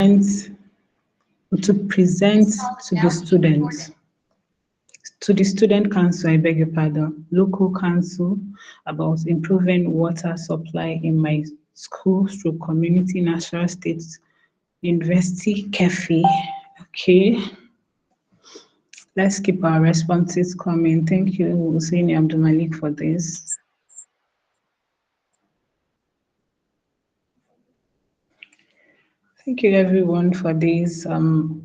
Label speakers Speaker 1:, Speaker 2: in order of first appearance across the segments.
Speaker 1: to present to the students, to the student council, I beg your pardon, local council, about improving water supply in my school through community, national, state, university, cafe. Okay, let's keep our responses coming. Thank you, Hussein Abdul Malik, for this. Thank you, everyone, for this.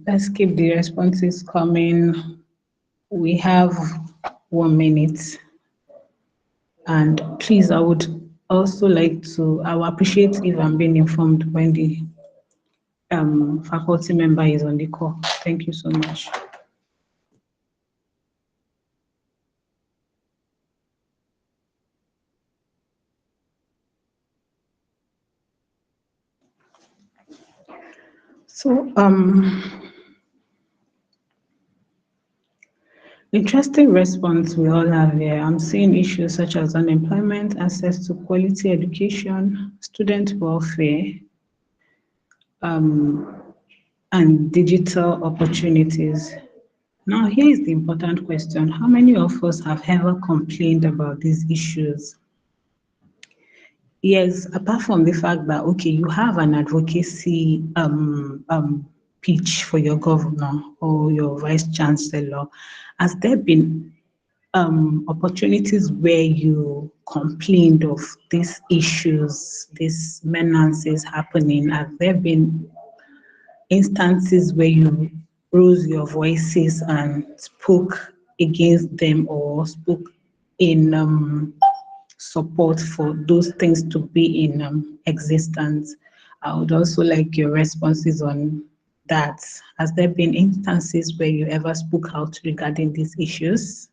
Speaker 1: Let's keep the responses coming. We have 1 minute. And please, I would also like to, I would appreciate if I'm being informed when the faculty member is on the call. Thank you so much. So, interesting response we all have here. I'm seeing issues such as unemployment, access to quality education, student welfare, and digital opportunities. Now, here is the important question. How many of us have ever complained about these issues? Yes, apart from the fact that, okay, you have an advocacy pitch for your governor or your vice chancellor, has there been opportunities where you complained of these issues, these menaces happening? Have there been instances where you rose your voices and spoke against them or spoke in support for those things to be in existence? I would also like your responses on that. Has there been instances where you ever spoke out regarding these issues?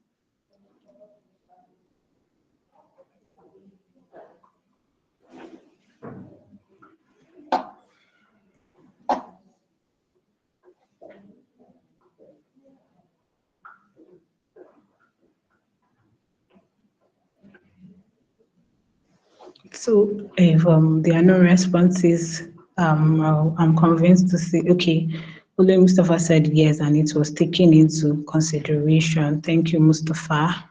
Speaker 1: So if there are no responses, I'm convinced to say, okay, Ule Mustafa said yes, and it was taken into consideration. Thank you, Mustafa.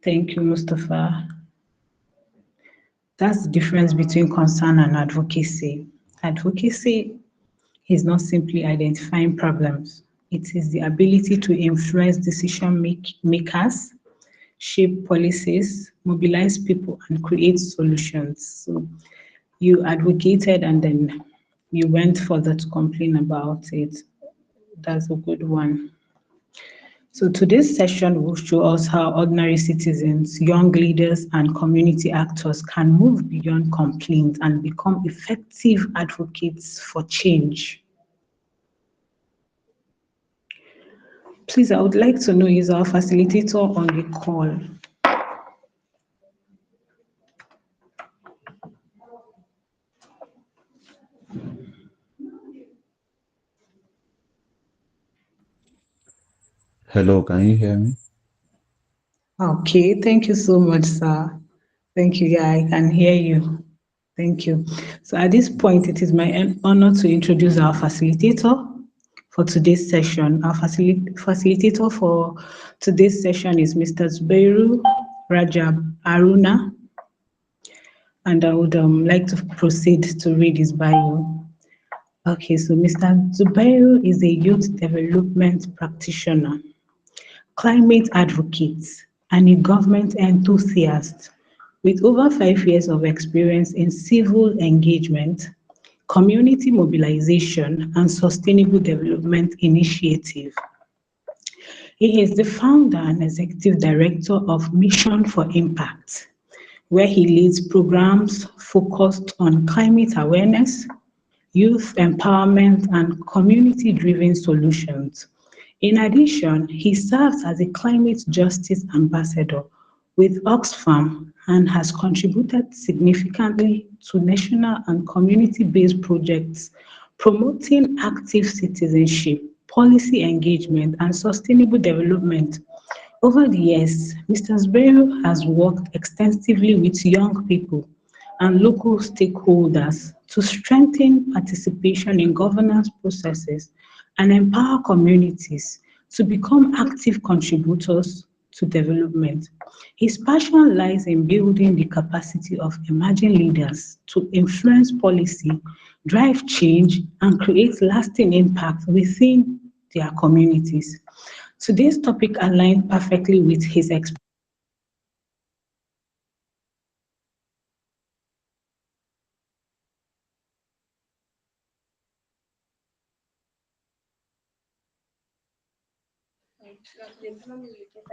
Speaker 1: Thank you, Mustafa. That's the difference between concern and advocacy. Advocacy is not simply identifying problems. It is the ability to influence makers, shape policies, mobilize people, and create solutions. So you advocated and then you went further to complain about it. That's a good one. So today's session will show us how ordinary citizens, young leaders, and community actors can move beyond complaint and become effective advocates for change. Please, I would like to know, is our facilitator on the call?
Speaker 2: Hello, can you hear me?
Speaker 1: Okay, thank you so much, sir. Thank you. Yeah, I can hear you. Thank you. So at this point, it is my honor to introduce our facilitator for today's session. Our facilitator for today's session is Mr. Zubairu Rajab Haruna, and I would like to proceed to read his bio. Okay, so Mr. Zubairu is a youth development practitioner, climate advocate, and a government enthusiast with over 5 years of experience in civil engagement, community mobilization, and sustainable development initiative. He is the founder and executive director of Mission for Impact, where he leads programs focused on climate awareness, youth empowerment, and community-driven solutions. In addition, he serves as a climate justice ambassador with Oxfam and has contributed significantly to national and community-based projects promoting active citizenship, policy engagement, and sustainable development. Over the years, Mr. Zubairu has worked extensively with young people and local stakeholders to strengthen participation in governance processes and empower communities to become active contributors to development. His passion lies in building the capacity of emerging leaders to influence policy, drive change, and create lasting impact within their communities. Today's topic aligns perfectly with his experience.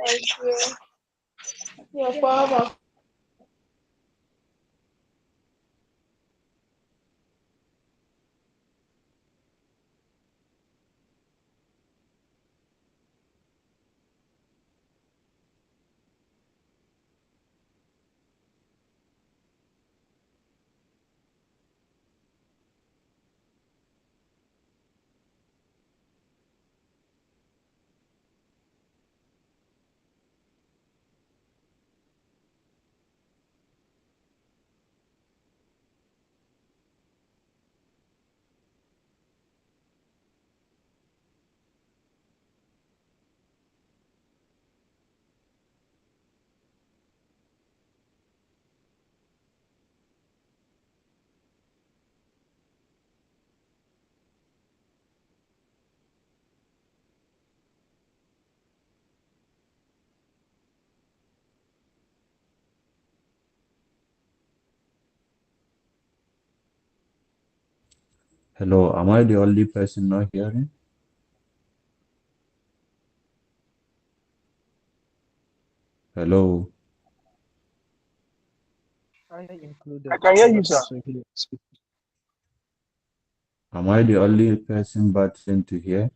Speaker 3: Thank you. Your father.
Speaker 2: Hello, am I the only person not hearing? Hello,
Speaker 4: I
Speaker 3: I
Speaker 4: included,
Speaker 3: can hear
Speaker 4: but
Speaker 3: you, sir.
Speaker 4: also he speak.
Speaker 2: am I the only person but seem to hear?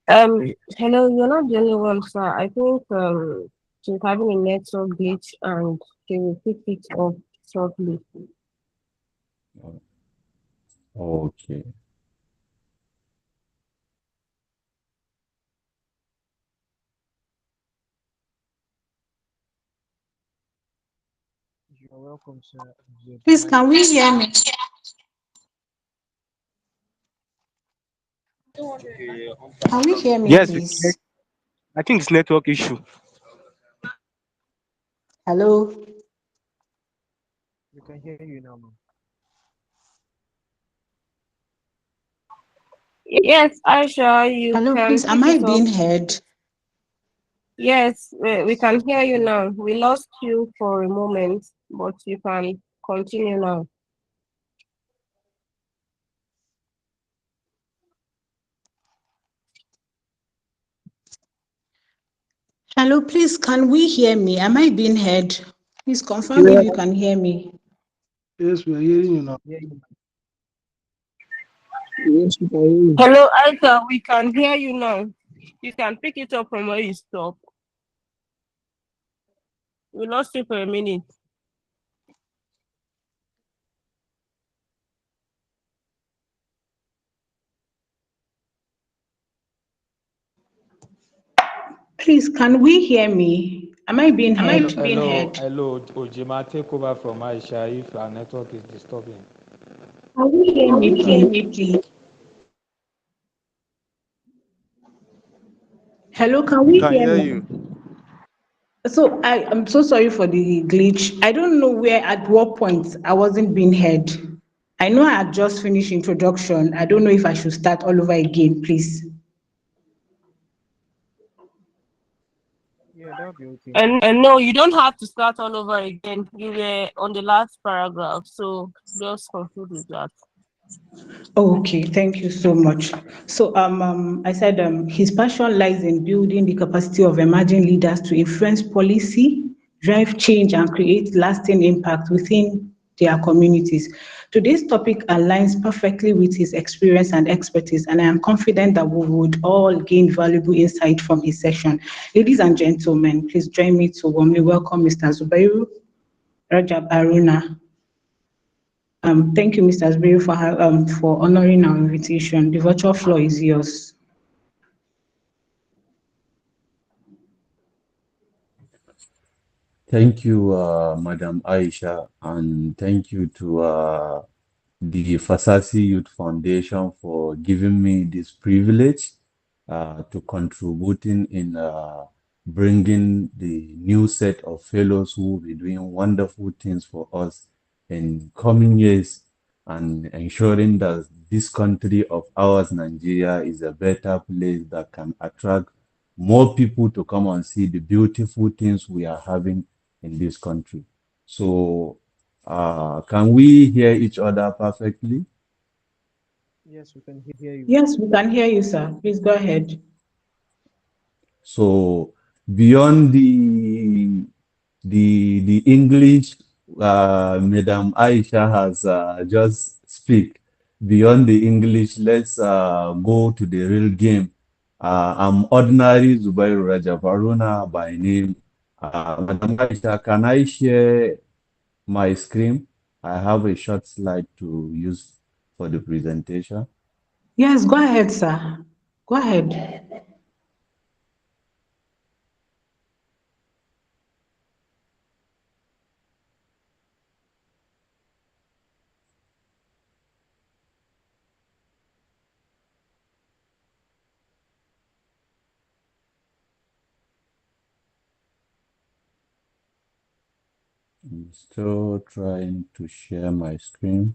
Speaker 5: Hello, you're not the only one, sir. I think she's having a network glitch and she will pick it up shortly.
Speaker 2: Oh, okay.
Speaker 4: You're welcome, sir. The
Speaker 1: Please,
Speaker 4: mic
Speaker 1: can
Speaker 4: is
Speaker 1: we
Speaker 4: yours.
Speaker 1: hear me? Can we hear me,
Speaker 3: Yes, we can hear.
Speaker 1: please?
Speaker 3: I think it's network issue.
Speaker 1: Hello?
Speaker 4: We can hear you now, ma'am.
Speaker 5: Yes, Aisha, you
Speaker 1: Hello,
Speaker 5: can
Speaker 1: please, am
Speaker 5: pick
Speaker 1: I
Speaker 5: it up.
Speaker 1: being heard?
Speaker 5: Yes, we can hear you now. We lost you for a moment, but you can continue now.
Speaker 1: Hello, please, can we hear me? Am I being heard? Please confirm if
Speaker 3: Yeah,
Speaker 1: you can hear me.
Speaker 3: yes, we are hearing you now.
Speaker 4: Yeah, you,
Speaker 3: Yes, we can hear you.
Speaker 5: Hello, Aisha, we can hear you now. You can pick it up from where you stop. We lost you for a minute.
Speaker 1: Please, can we hear me? Am I being
Speaker 6: Hello,
Speaker 1: heard?
Speaker 6: hello. Ojima, take over from Aisha if our network is disturbing.
Speaker 1: Can we hear
Speaker 2: Can
Speaker 1: me,
Speaker 2: we
Speaker 1: please?
Speaker 2: hear me, please?
Speaker 1: Hello, can
Speaker 3: We
Speaker 1: we
Speaker 3: can
Speaker 1: hear
Speaker 3: hear
Speaker 1: me?
Speaker 3: you.
Speaker 1: So I am so sorry for the glitch. I don't know where at what point I wasn't being heard. I know I had just finished introduction. I don't know if I should start all over again, please.
Speaker 4: yeah, that'll be okay.
Speaker 5: And no, you don't have to start all over again. You were on the last paragraph, so just conclude with that.
Speaker 1: Okay, thank you so much. So, I said his passion lies in building the capacity of emerging leaders to influence policy, drive change, and create lasting impact within their communities. Today's topic aligns perfectly with his experience and expertise, and I am confident that we would all gain valuable insight from his session. Ladies and gentlemen, please join me to warmly welcome Mr. Zubairu Rajab Haruna. Thank you, Mr. Asbury, for honoring our invitation. The virtual floor is yours.
Speaker 2: Thank you, Madam Aisha, and thank you to the Fasasi Youth Foundation for giving me this privilege to contributing in bringing the new set of fellows who will be doing wonderful things for us in coming years and ensuring that this country of ours, Nigeria, is a better place that can attract more people to come and see the beautiful things we are having in this country. So, can we hear each other perfectly?
Speaker 4: Yes, we can hear you.
Speaker 1: Yes, we can hear you, sir. Please go ahead.
Speaker 2: So, beyond the English, Madam Aisha has just speak. Beyond the English, let's go to the real game. I'm ordinary Zubairu Rajab Haruna by name. Madam Aisha, can I share my screen? I have a short slide to use for the presentation.
Speaker 1: Yes, go ahead, sir. Go ahead.
Speaker 2: I'm still trying to share my screen.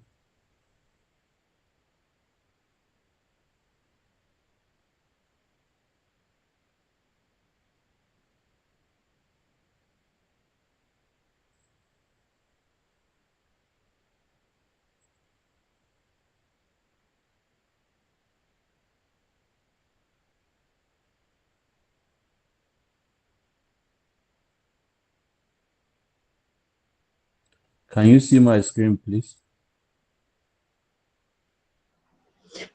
Speaker 2: Can you see my screen, please?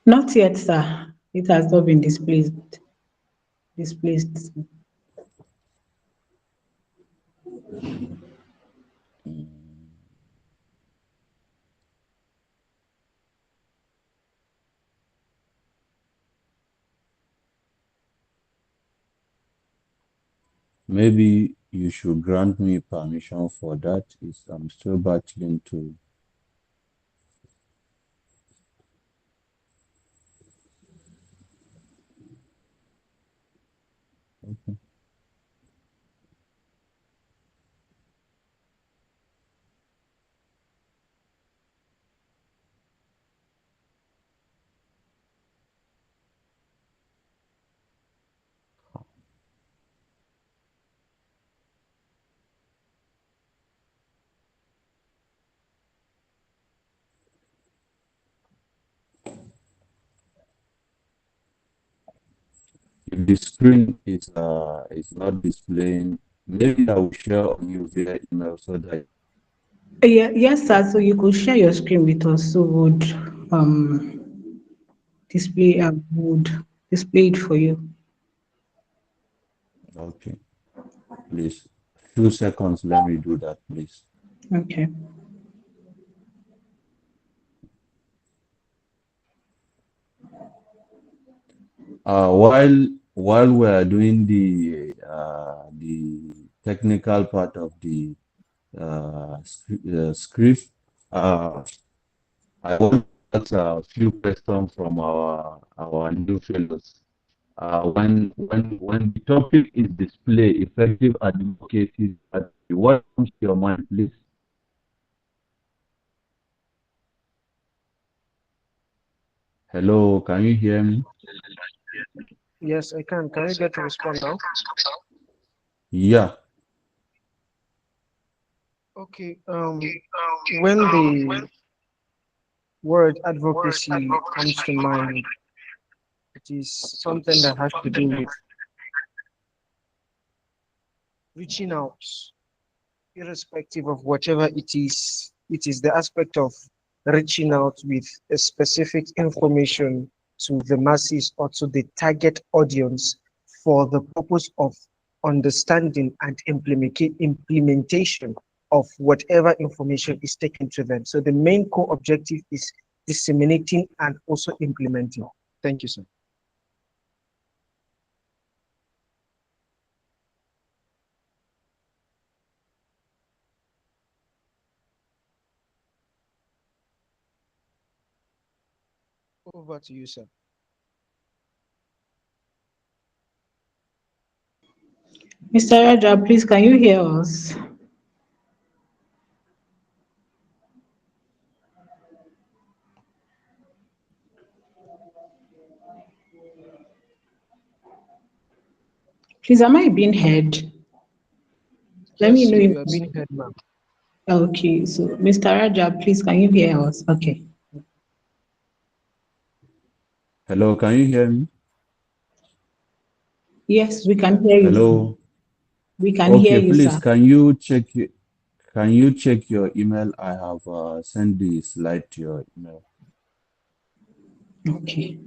Speaker 1: Not yet, sir. It has not been displayed. Displaced.
Speaker 2: Maybe you should grant me permission for that. I'm still battling to. Okay. If the screen is not displaying, maybe I will share on you via email so that.
Speaker 1: Yeah, yes, sir. So you could share your screen with us, so um would display it for you.
Speaker 2: Okay, please. Few seconds. Let me do that, please.
Speaker 1: Okay.
Speaker 2: While we are doing the technical part of the script, uh, I want to ask a few questions from our new fellows. When the topic is display effective advocacy, what comes to your mind, please? Hello, can you hear me?
Speaker 4: Yes, I can. Can I get to respond now?
Speaker 2: Yeah.
Speaker 4: Okay. When the word advocacy comes to mind, it is something that has to do with reaching out, irrespective of whatever it is the aspect of reaching out with a specific information to the masses or to the target audience for the purpose of understanding and implementation of whatever information is taken to them. So the main core objective is disseminating and also implementing. Thank you, sir. Over to you, sir.
Speaker 1: Mr. Rajab, please, can you hear us? Please, am I being heard? Let me
Speaker 4: Yes,
Speaker 1: know
Speaker 4: you are
Speaker 1: if.
Speaker 4: being heard, ma'am.
Speaker 1: Okay, so Mr. Rajab, please, can you hear us? Okay.
Speaker 2: Hello, can you hear me?
Speaker 1: Yes, we can hear you, sir.
Speaker 2: Hello.
Speaker 1: We can hear
Speaker 2: Okay,
Speaker 1: you,
Speaker 2: please,
Speaker 1: sir.
Speaker 2: can you check your email? I have sent the slide to your email.
Speaker 1: Okay.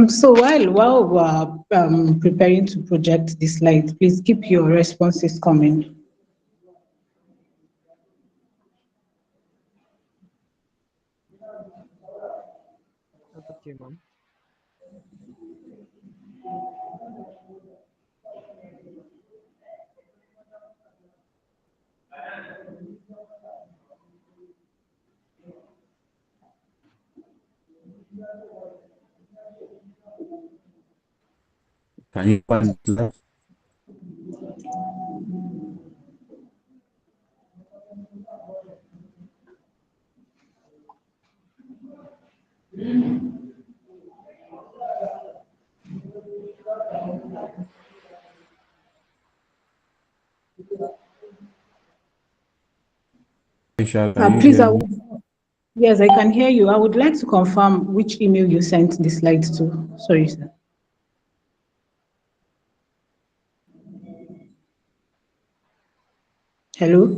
Speaker 1: So while we're preparing to project the slides, please keep your responses coming.
Speaker 4: Okay, ma'am.
Speaker 2: Can you find the slide? Aisha, can you
Speaker 1: Please,
Speaker 2: hear me?
Speaker 1: yes, I can hear you. I would like to confirm which email you sent the slides to. Sorry, sir. Hello?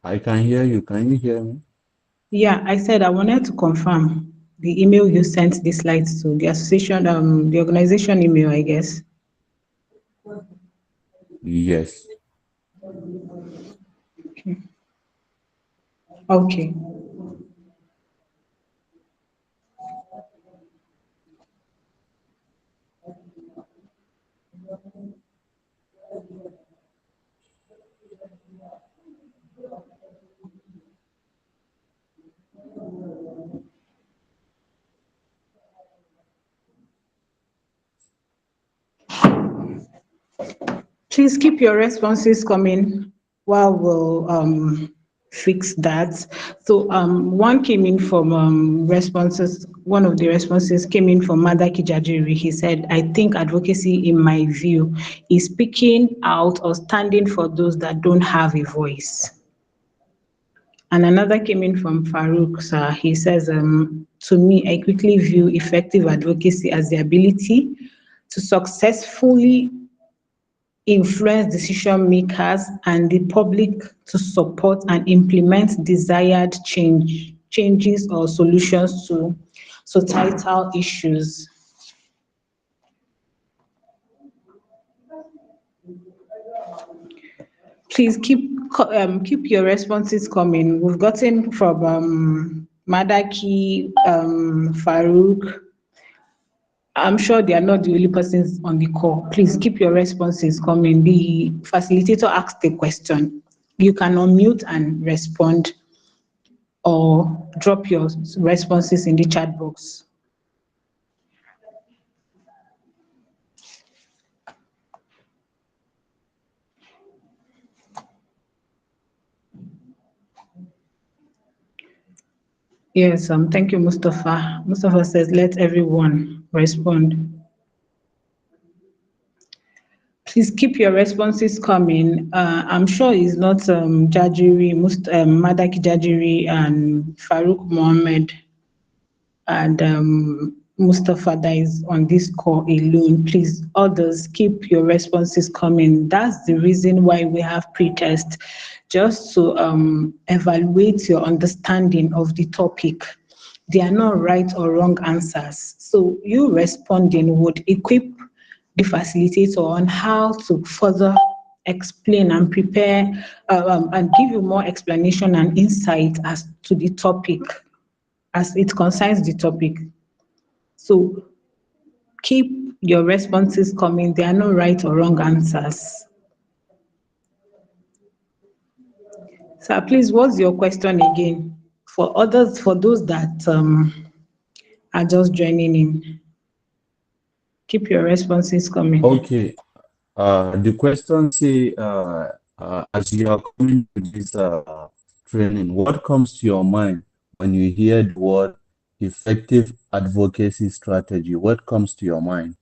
Speaker 2: I can hear you. Can you hear me?
Speaker 1: Yeah, I said I wanted to confirm the email you sent the slides to, the association, the organization email, I guess.
Speaker 2: Yes.
Speaker 1: Okay. Please keep your responses coming while we'll fix that. So one came in from responses, one of the responses came in from Madaki Jajiri. He said, I think advocacy, in my view, is speaking out or standing for those that don't have a voice. And another came in from Farouk, sir. He says, to me, I quickly view effective advocacy as the ability to successfully influence decision makers and the public to support and implement desired changes or solutions to societal issues. Please keep your responses coming. We've gotten from Madaki, Farouk. I'm sure they are not the only persons on the call. Please keep your responses coming. The facilitator asked the question. You can unmute and respond or drop your responses in the chat box. Yes, thank you, Mustafa. Mustafa says, let everyone respond. Please keep your responses coming. I'm sure it's not Jajiri, Madaki Jajiri and Farouk Mohammed and Mustafa that is on this call alone. Please, others, keep your responses coming. That's the reason why we have pre-test, just to evaluate your understanding of the topic. They are not right or wrong answers. So you responding would equip the facilitator on how to further explain and prepare and give you more explanation and insight as to the topic, as it concerns the topic. So keep your responses coming. There are no right or wrong answers. So please, what's your question again? For others, for those that are just joining in, keep your responses coming.
Speaker 2: Okay. The question say, as you are coming to this training, what comes to your mind when you hear the word effective advocacy strategy? What comes to your mind?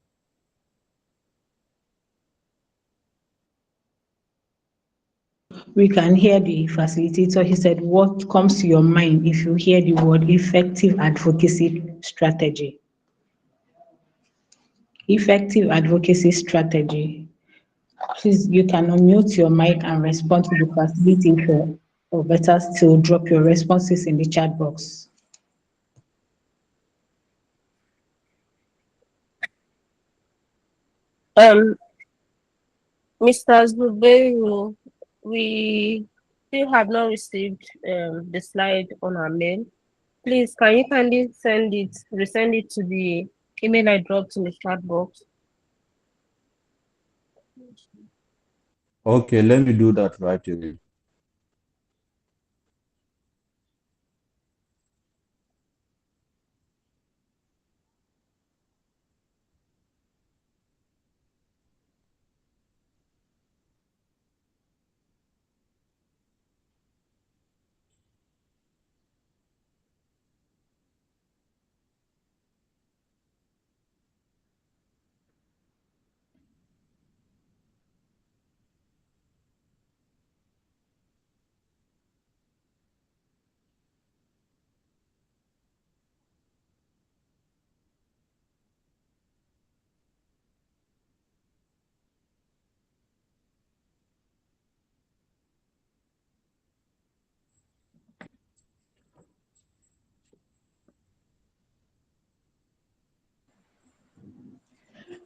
Speaker 1: We can hear the facilitator. He said, what comes to your mind if you hear the word effective advocacy strategy? Effective advocacy strategy. Please, you can unmute your mic and respond to the facilitator, or better still, drop your responses in the chat box.
Speaker 5: Mr. Zubeiru, we still have not received the slide on our mail. Please, can you kindly resend it to the email I dropped in the chat box?
Speaker 2: Okay, let me do that right away.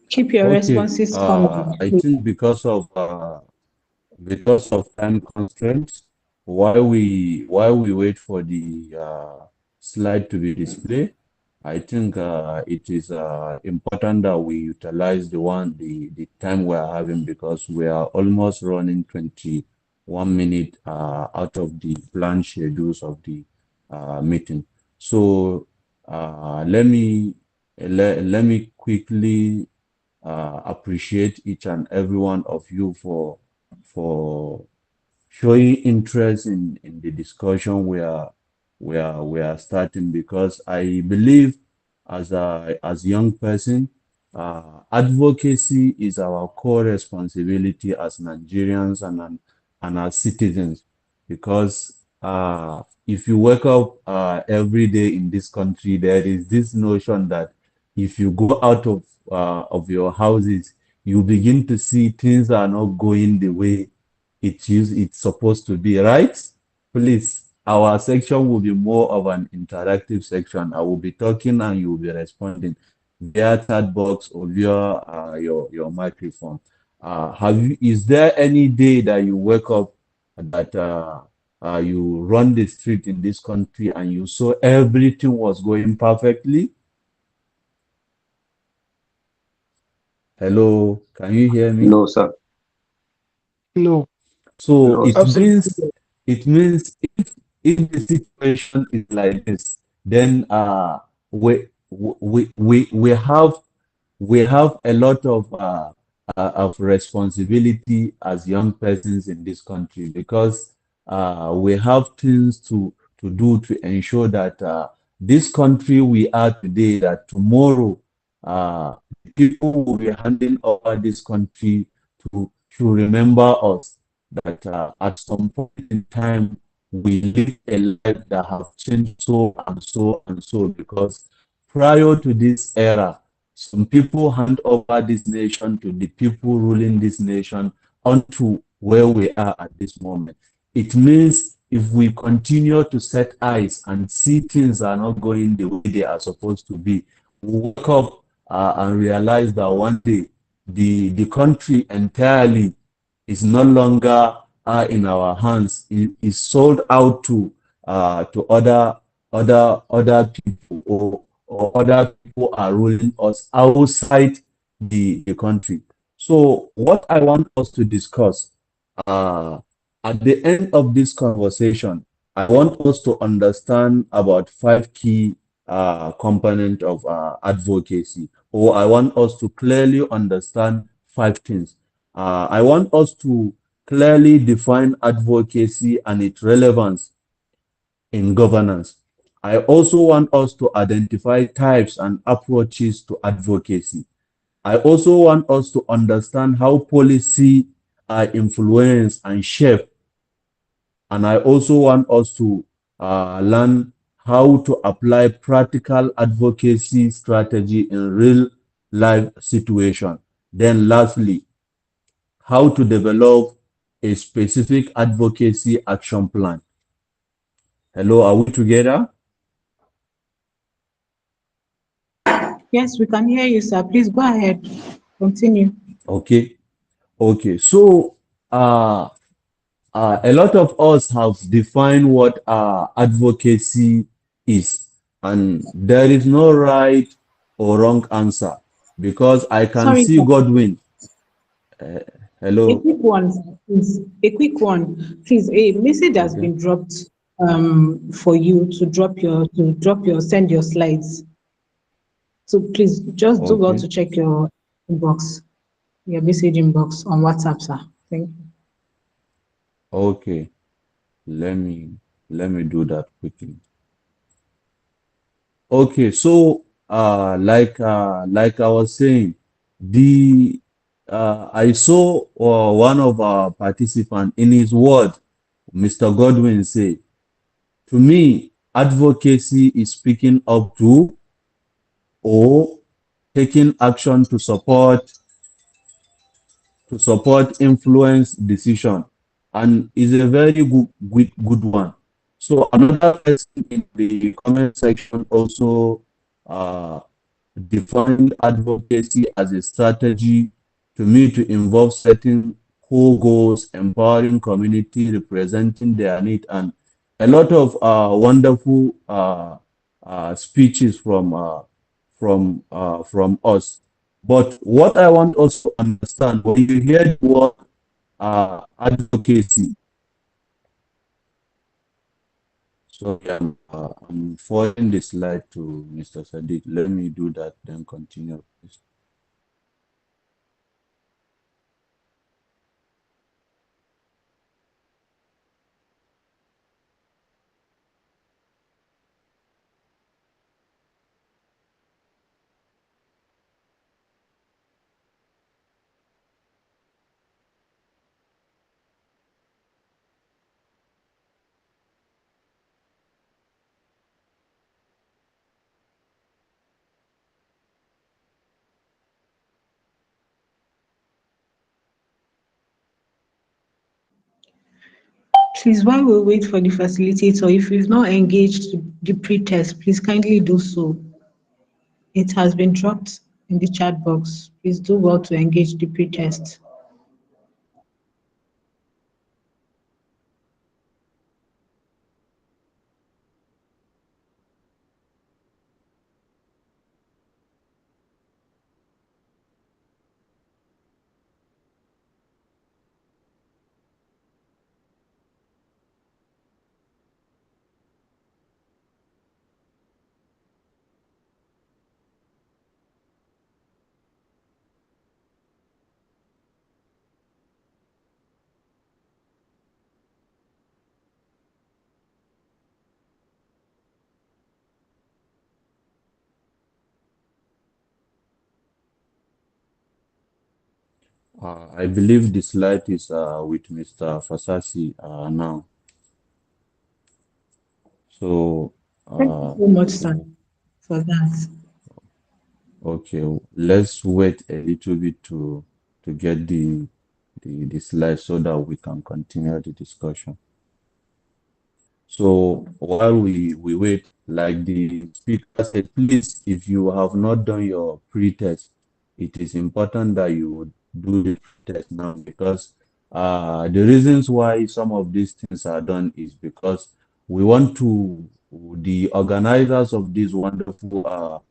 Speaker 1: Keep your
Speaker 2: Okay,
Speaker 1: responses coming.
Speaker 2: I think because of time constraints, while we wait for the slide to be displayed, I think it is important that we utilize the time we are having, because we are almost running 21 minutes out of the planned schedules of the meeting. So let me quickly appreciate each and every one of you for showing interest in the discussion we are starting, because I believe as young person, advocacy is our core responsibility as Nigerians and as citizens, because if you wake up every day in this country, there is this notion that if you go out of your houses, you begin to see things are not going the way it's supposed to be, right? Please, our section will be more of an interactive section. I will be talking and you will be responding via chat box or via your microphone. Is there any day that you wake up that you run the street in this country and you saw everything was going perfectly? Hello, can you hear me?
Speaker 7: No, sir.
Speaker 3: No.
Speaker 2: So
Speaker 7: No,
Speaker 2: it
Speaker 7: sir.
Speaker 2: means
Speaker 3: Absolutely.
Speaker 2: it means if the situation is like this, then we have a lot of responsibility as young persons in this country, because we have things to do to ensure that this country we are today, that tomorrow people will be handing over this country to remember us, that at some point in time we live a life that have changed so and so and so, because prior to this era, some people hand over this nation to the people ruling this nation onto where we are at this moment. It means if we continue to set eyes and see things are not going the way they are supposed to be, we wake up and realize that one day the country entirely is no longer in our hands. It is sold out to other people, or other people are ruling us outside the country. So what I want us to discuss uh, at the end of this conversation, I want us to understand about five key components of advocacy, or I want us to clearly understand five things. I want us to clearly define advocacy and its relevance in governance. I also want us to identify types and approaches to advocacy. I also want us to understand how policy are influenced and shaped. And I also want us to learn how to apply practical advocacy strategy in real life situation. Then lastly, how to develop a specific advocacy action plan. Hello, are we together?
Speaker 1: Yes, we can hear you, sir. Please go ahead. Continue.
Speaker 2: Okay. Okay. So a lot of us have defined what advocacy is, and there is no right or wrong answer because I can
Speaker 1: Sorry,
Speaker 2: see
Speaker 1: sir.
Speaker 2: Godwin.
Speaker 1: A
Speaker 2: Hello.
Speaker 1: quick one, please. A quick one, please. A message has
Speaker 2: Okay.
Speaker 1: been dropped for you to send your slides. So please just do well
Speaker 2: Okay.
Speaker 1: to check your inbox, your message inbox on WhatsApp, sir. Thank you.
Speaker 2: Okay. Let me do that quickly. Okay, so like I was saying, the I saw one of our participants in his word, Mr. Godwin say, to me, advocacy is speaking up to or taking action to support influence decision, and is a very good one. So another person in the comment section also uh, defined advocacy as a strategy to me to involve setting core goals, empowering community, representing their need, and a lot of wonderful speeches from us. But what I want us to understand, when you hear the word advocacy, so I'm forwarding the slide to Mr. Sadiq. Let me do that, then continue. Please.
Speaker 1: Please, while we wait for the facilitator, if you've not engaged the pre-test, please kindly do so. It has been dropped in the chat box. Please do well to engage the pre-test.
Speaker 2: I believe the slide is with Mr. Fasasi now. So,
Speaker 1: Thank you so much, sir,
Speaker 2: so
Speaker 1: for that.
Speaker 2: okay, let's wait a little bit to get the slide so that we can continue the discussion. So while we wait, like the speaker said, please, if you have not done your pre-test, it is important that you do the pre-test now, because the reasons why some of these things are done is because we want to, the organizers of these wonderful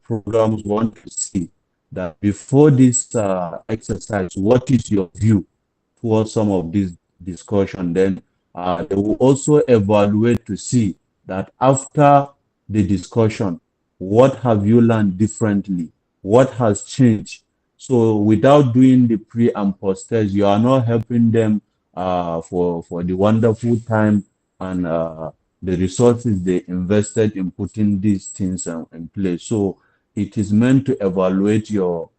Speaker 2: programs want to see that before this exercise, what is your view towards some of this discussion? Then they will also evaluate to see that after the discussion, what have you learned differently? What has changed? So without doing the pre and post test, you are not helping them for the wonderful time and the resources they invested in putting these things in place. So it is meant to evaluate your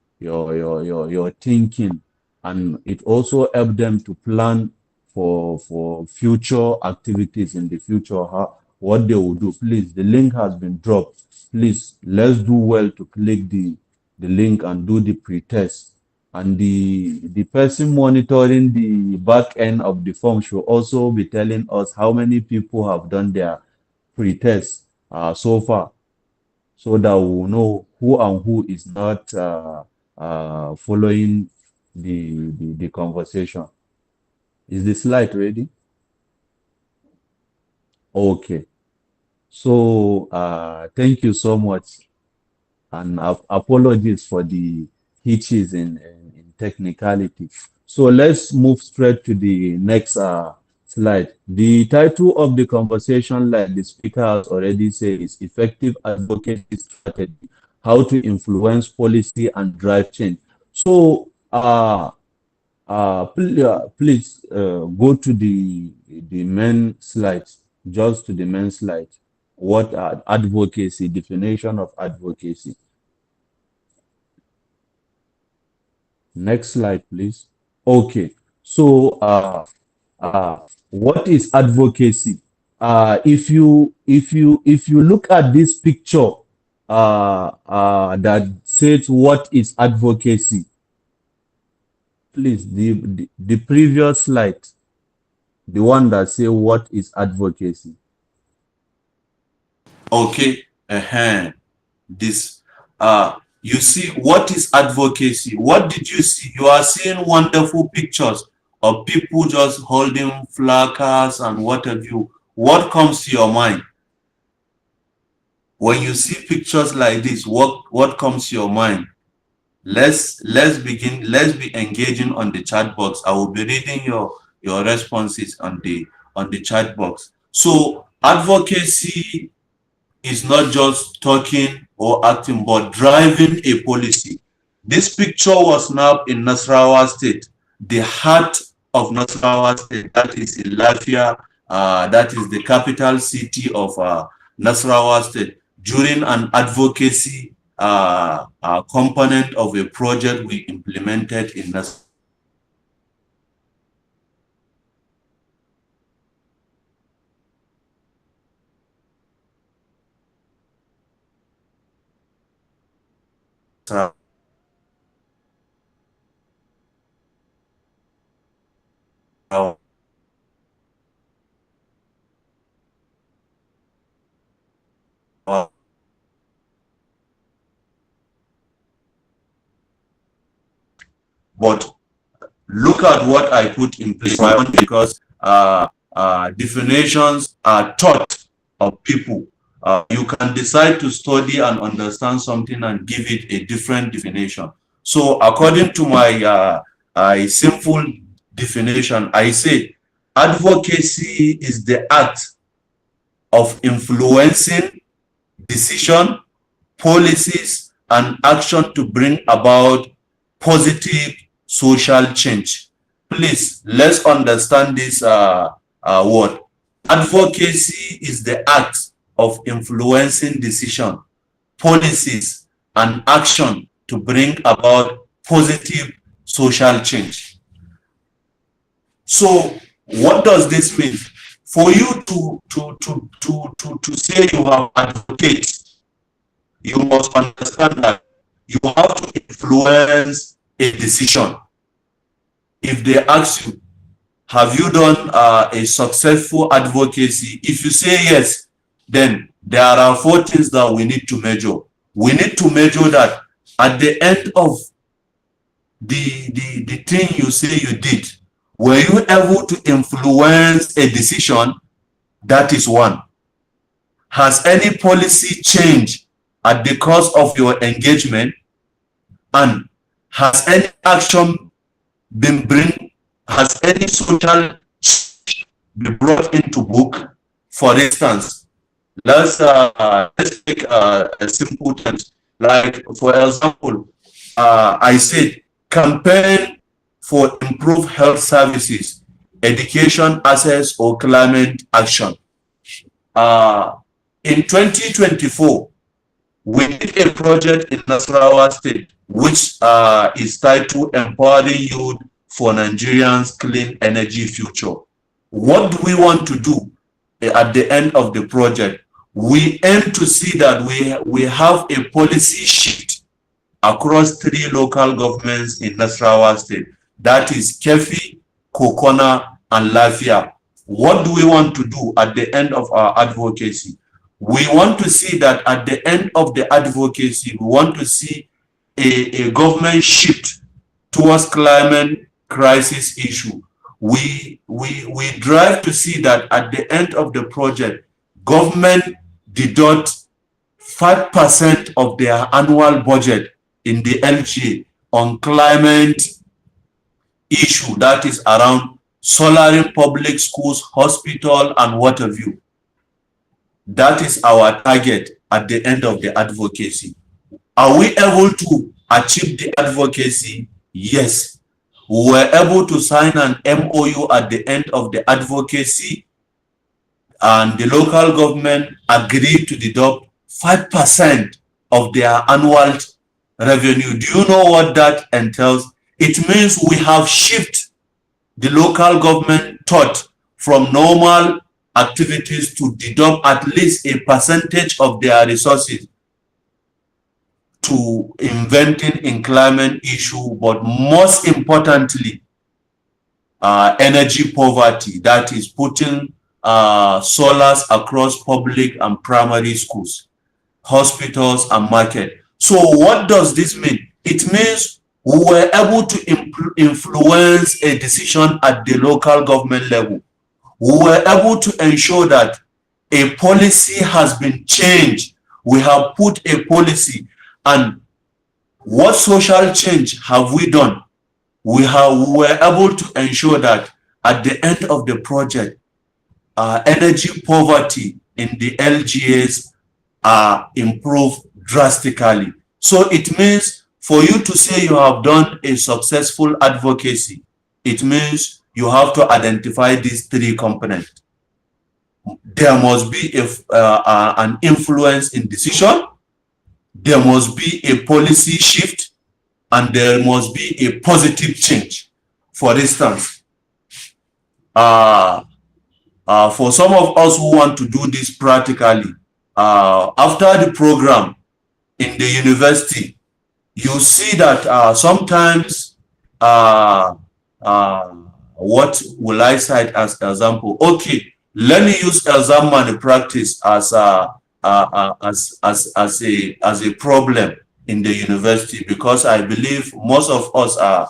Speaker 2: thinking, and it also help them to plan for future activities in the future, how, what they will do. Please, the link has been dropped. Please, let's do well to click the link and do the pre-test. And the person monitoring the back end of the form should also be telling us how many people have done their pre-test so far, so that we'll know who and who is not following the conversation. Is the slide ready? Okay. So thank you so much, and apologies for the hitches in technicality. So let's move straight to the next slide. The title of the conversation, like the speaker has already said, is Effective Advocacy Strategy: How to Influence Policy and Drive Change. So please go to the main slide, just to the main slide. What advocacy, definition of advocacy. Next slide, please. Okay. So what is advocacy? If you look at this picture that says what is advocacy, please, the previous slide, the one that say what is advocacy. Okay. This you see what is advocacy. What did you see? You are seeing wonderful pictures of people just holding placards and what have you. What comes to your mind when you see pictures like this? What comes to your mind? Let's begin. Let's be engaging on the chat box. I will be reading your responses on the chat box. So advocacy is not just talking or acting, but driving a policy. This picture was snapped in Nasarawa State, the heart of Nasarawa State, that is in Lafia, that is the capital city of Nasarawa State, during an advocacy component of a project we implemented in Nasarawa. But look at what I put in place, because definitions are taught of people. You can decide to study and understand something and give it a different definition. So according to my simple definition, I say advocacy is the act of influencing decision, policies, and action to bring about positive social change. Please, let's understand this word. Advocacy is the act of influencing decision, policies, and action to bring about positive social change. So what does this mean? For you to say you have advocate, you must understand that you have to influence a decision. If they ask you, have you done a successful advocacy? If you say yes, then there are 4 things that we need to measure. We need to measure that at the end of the thing you say you did, were you able to influence a decision? That is one. Has any policy changed at the course of your engagement? And has any action been has any social change been brought into book? For instance, let's take a simple terms. Like, for example, I said campaign for improved health services, education access, or climate action. In 2024, we did a project in Nasarawa State, which is titled Empowering Youth for Nigerians' Clean Energy Future. What do we want to do at the end of the project? We aim to see that we have a policy shift across 3 local governments in Nasarawa State. That is Kefi, Kokona, and Lafia. What do we want to do at the end of our advocacy? We want to see that at the end of the advocacy, we want to see a government shift towards climate crisis issue. We drive to see that at the end of the project, government deduct 5% of their annual budget in the LGA on climate issue, that is around solaring public schools, hospital, and what have you. That is our target at the end of the advocacy. Are we able to achieve the advocacy? Yes. We were able to sign an MOU at the end of the advocacy, and the local government agreed to deduct 5% of their annual revenue. Do you know what that entails? It means we have shifted the local government thought from normal activities to deduct at least a percentage of their resources to inventing in climate issue, but most importantly, energy poverty, that is putting solars across public and primary schools, hospitals, and market. So what does this mean? It means we were able to influence a decision at the local government level. We were able to ensure that a policy has been changed. We have put a policy, and what social change have we done? We were able to ensure that at the end of the project, energy poverty in the LGAs are improved drastically. So it means for you to say you have done a successful advocacy, it means you have to identify these 3 components. There must be an influence in decision, there must be a policy shift, and there must be a positive change. For instance, for some of us who want to do this practically, after the program in the university, you see that sometimes, what will I cite as example? Okay, let me use exam malpractice as a problem in the university, because I believe most of us are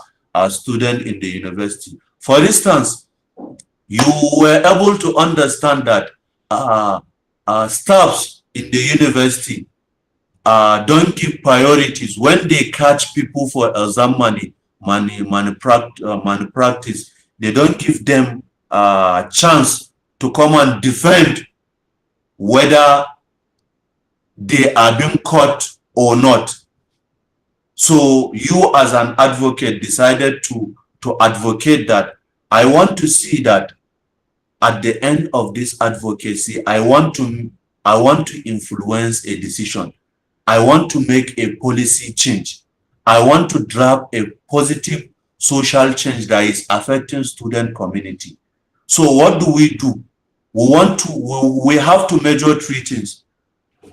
Speaker 2: students in the university. For instance, you were able to understand that staffs in the university don't give priorities when they catch people for exam malpractice. They don't give them a chance to come and defend whether they are being caught or not. So you as an advocate decided to advocate that I want to see that at the end of this advocacy, I want to influence a decision. I want to make a policy change. I want to drive a positive social change that is affecting student community. So what do? We have to measure 3 things.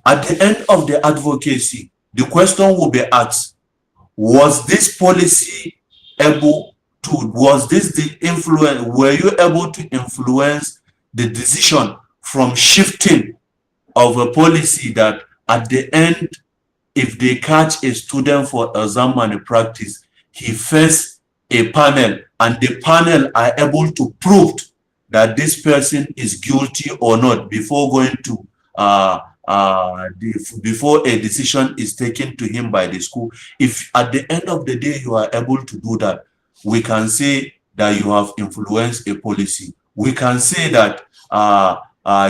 Speaker 2: At the end of the advocacy, the question will be asked, was this policy able was this the influence? Were you able to influence the decision from shifting of a policy that at the end, if they catch a student for exam malpractice, he faces a panel, and the panel are able to prove that this person is guilty or not before going to before a decision is taken to him by the school. If at the end of the day you are able to do that, we can say that you have influenced a policy. We can say that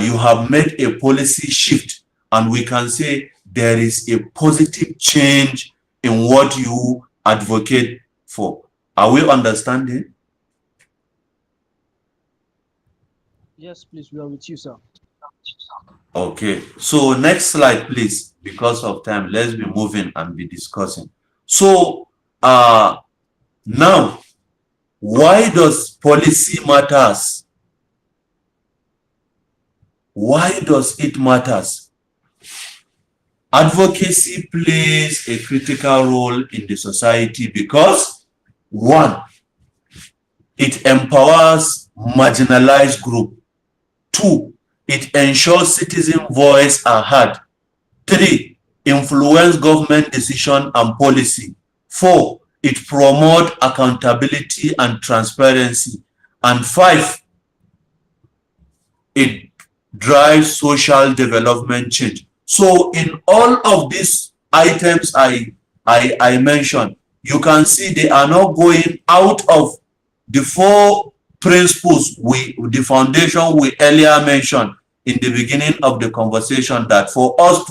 Speaker 2: you have made a policy shift, and we can say there is a positive change in what you advocate for. Are we understanding?
Speaker 4: Yes, please, we are with you, sir.
Speaker 2: Okay, so next slide, please. Because of time, let's be moving and be discussing. So now, why does policy matters? Why does it matters? Advocacy plays a critical role in the society because, one, it empowers marginalized group. Two, it ensures citizen voice are heard. Three, influence government decision and policy. Four, it promote accountability and transparency. And five, it drives social development change. So in all of these items I mentioned, you can see they are not going out of the four principles the foundation we earlier mentioned in the beginning of the conversation, that for us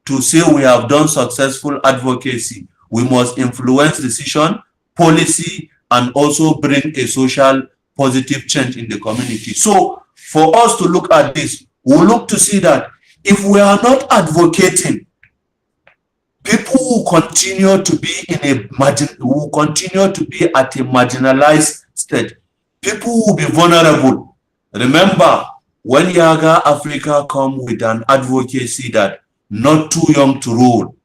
Speaker 2: to say we have done successful advocacy, we must influence decision, policy, and also bring a social positive change in the community. So for us to look at this, we'll look to see that if we are not advocating, people will continue to be at a marginalized state. People will be vulnerable. Remember, when Yaga Africa come with an advocacy that not too young to rule,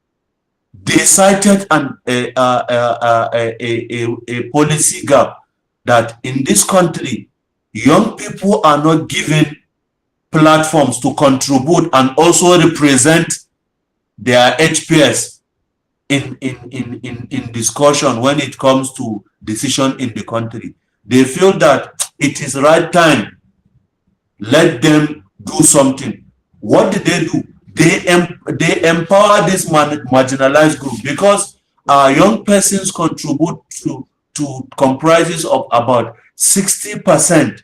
Speaker 2: they cited a policy gap that in this country, young people are not given platforms to contribute and also represent their HPS in discussion when it comes to decision in the country. They feel that it is right time, let them do something. What did they do? They empower this marginalized group, because our young persons contribute to comprises of about 60%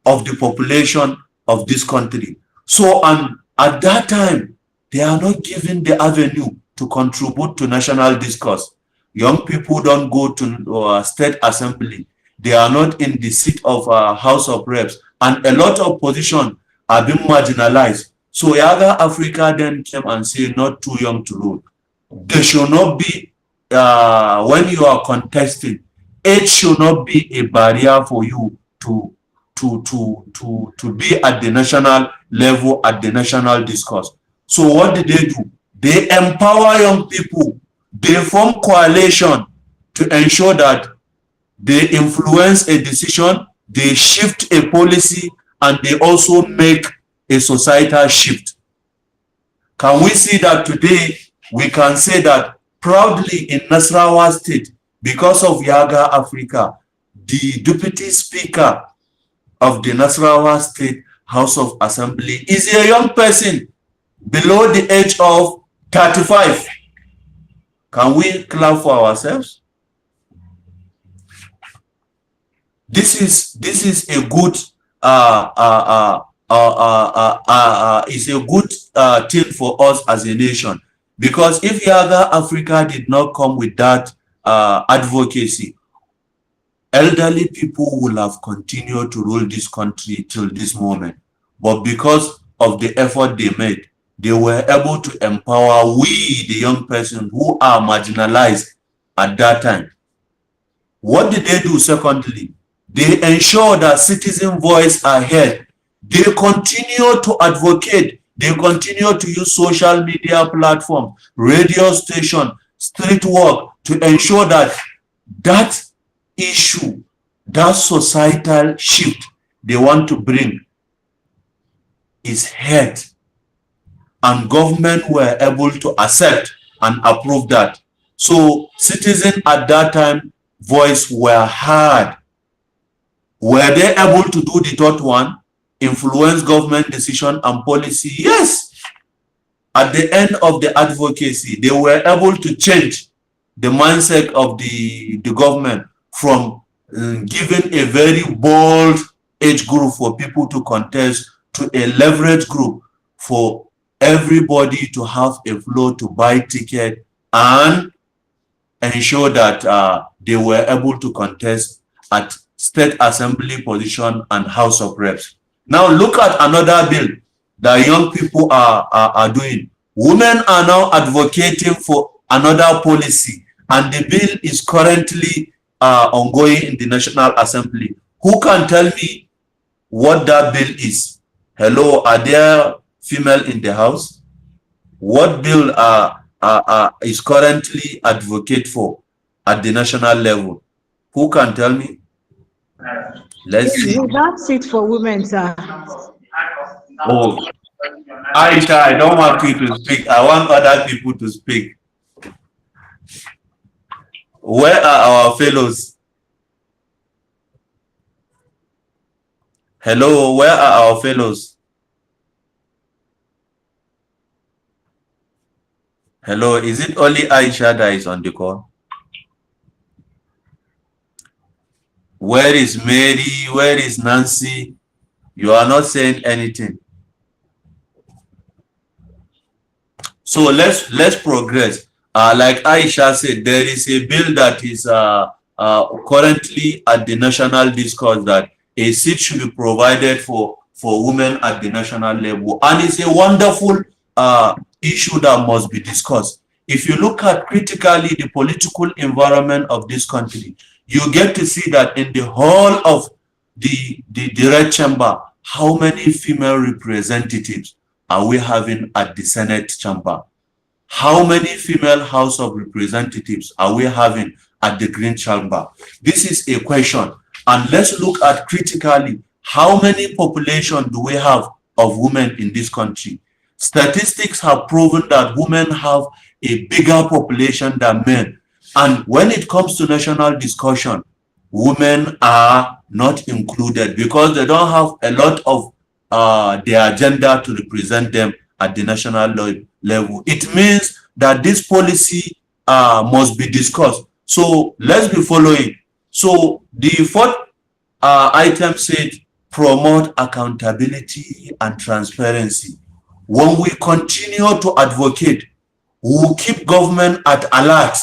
Speaker 2: of the population of this country. So, and at that time, they are not given the avenue to contribute to national discourse. Young people don't go to state assembly. They are not in the seat of House of Reps, and a lot of positions are being marginalized. So Yaga Africa then came and said, not too young to rule. There should not be, when you are contesting, age should not be a barrier for you to be at the national level, at the national discourse. So what did they do? They empower young people. They form coalition to ensure that they influence a decision, they shift a policy, and they also make a societal shift. Can we see that today? We can say that proudly in Nasarawa State, because of Yaga Africa, the Deputy Speaker of the Nasarawa State House of Assembly is a young person below the age of 35. Can we clap for ourselves? This is a good thing for us as a nation, because if Yaga Africa did not come with that advocacy, elderly people will have continued to rule this country till this moment. But because of the effort they made, they were able to empower we, the young person who are marginalized at that time. What did they do secondly? They ensure that citizen voice are heard. They continue to advocate. They continue to use social media platforms, radio station, street work to ensure that
Speaker 7: issue, that societal shift they want to bring is heard, and government were able to accept and approve that. So citizens at that time voice were heard. Were they able to do the third one, influence government decision and policy? Yes. At the end of the advocacy, they were able to change the mindset of the government from giving a very bold age group for people to contest to a leverage group for everybody to have a flow to buy ticket and ensure that they were able to contest at state assembly position and House of Reps. Now look at another bill that young people are doing. Women are now advocating for another policy, and the bill is currently ongoing in the National Assembly. Who can tell me what that bill is? Hello, are there female in the House? What bill is currently advocate for at the national level? Who can tell me? Let's see.
Speaker 1: That's it for women, sir.
Speaker 7: Oh, Aisha, I don't want you to speak. I want other people to speak. Where are our fellows? Hello, where are our fellows? Hello, is it only Aisha that is on the call? Where is Mary? Where is Nancy? You are not saying anything. So let's progress. Like Aisha said, there is a bill that is currently at the national discourse that a seat should be provided for women at the national level, and it's a wonderful issue that must be discussed. If you look at critically the political environment of this country, you get to see that in the whole of the Red Chamber, how many female representatives are we having at the Senate chamber? How many female House of Representatives are we having at the Green Chamber? This is a question. And let's look at critically, how many population do we have of women in this country? Statistics have proven that women have a bigger population than men. And when it comes to national discussion, women are not included because they don't have a lot of their agenda to represent them at the national level. It means that this policy must be discussed. So let's be following. So the fourth item said, promote accountability and transparency. When we continue to advocate, we will keep government at alert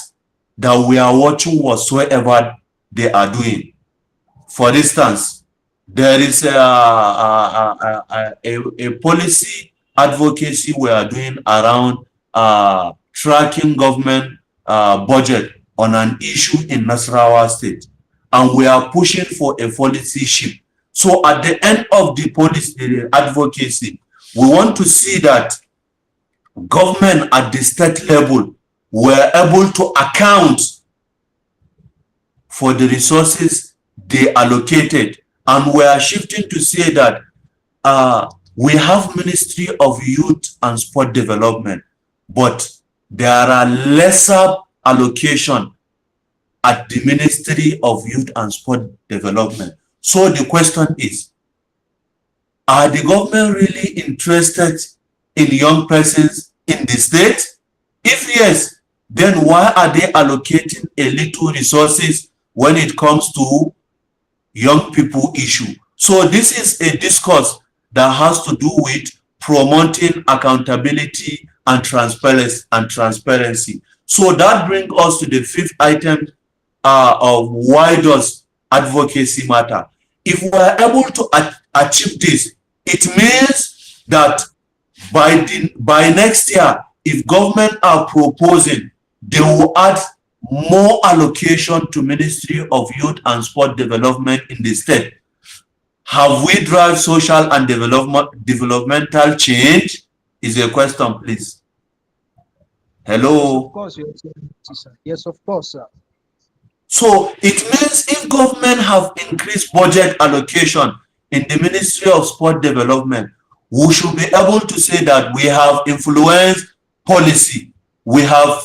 Speaker 7: that we are watching whatsoever they are doing. For instance, there is a policy advocacy we are doing around tracking government budget on an issue in Nasarawa State, and we are pushing for a policy shift. So at the end of the policy advocacy, we want to see that government at the state level were able to account for the resources they allocated, and we are shifting to say that we have Ministry of Youth and Sport Development, but there are lesser allocation at the Ministry of Youth and Sport Development. So the question is, are the government really interested in young persons in the state? If yes, then why are they allocating a little resources when it comes to young people issue? So this is a discourse that has to do with promoting accountability and transparency. So that brings us to the fifth item of why does advocacy matter? If we are able to achieve this, it means that by next year, if government are proposing, they will add more allocation to Ministry of Youth and Sport Development in the state. Have we driven social and developmental change? Is a question, please. Hello.
Speaker 4: Of course, yes, sir. Yes, of course, sir.
Speaker 7: So it means if government have increased budget allocation in the Ministry of Sport Development, we should be able to say that we have influenced policy. We have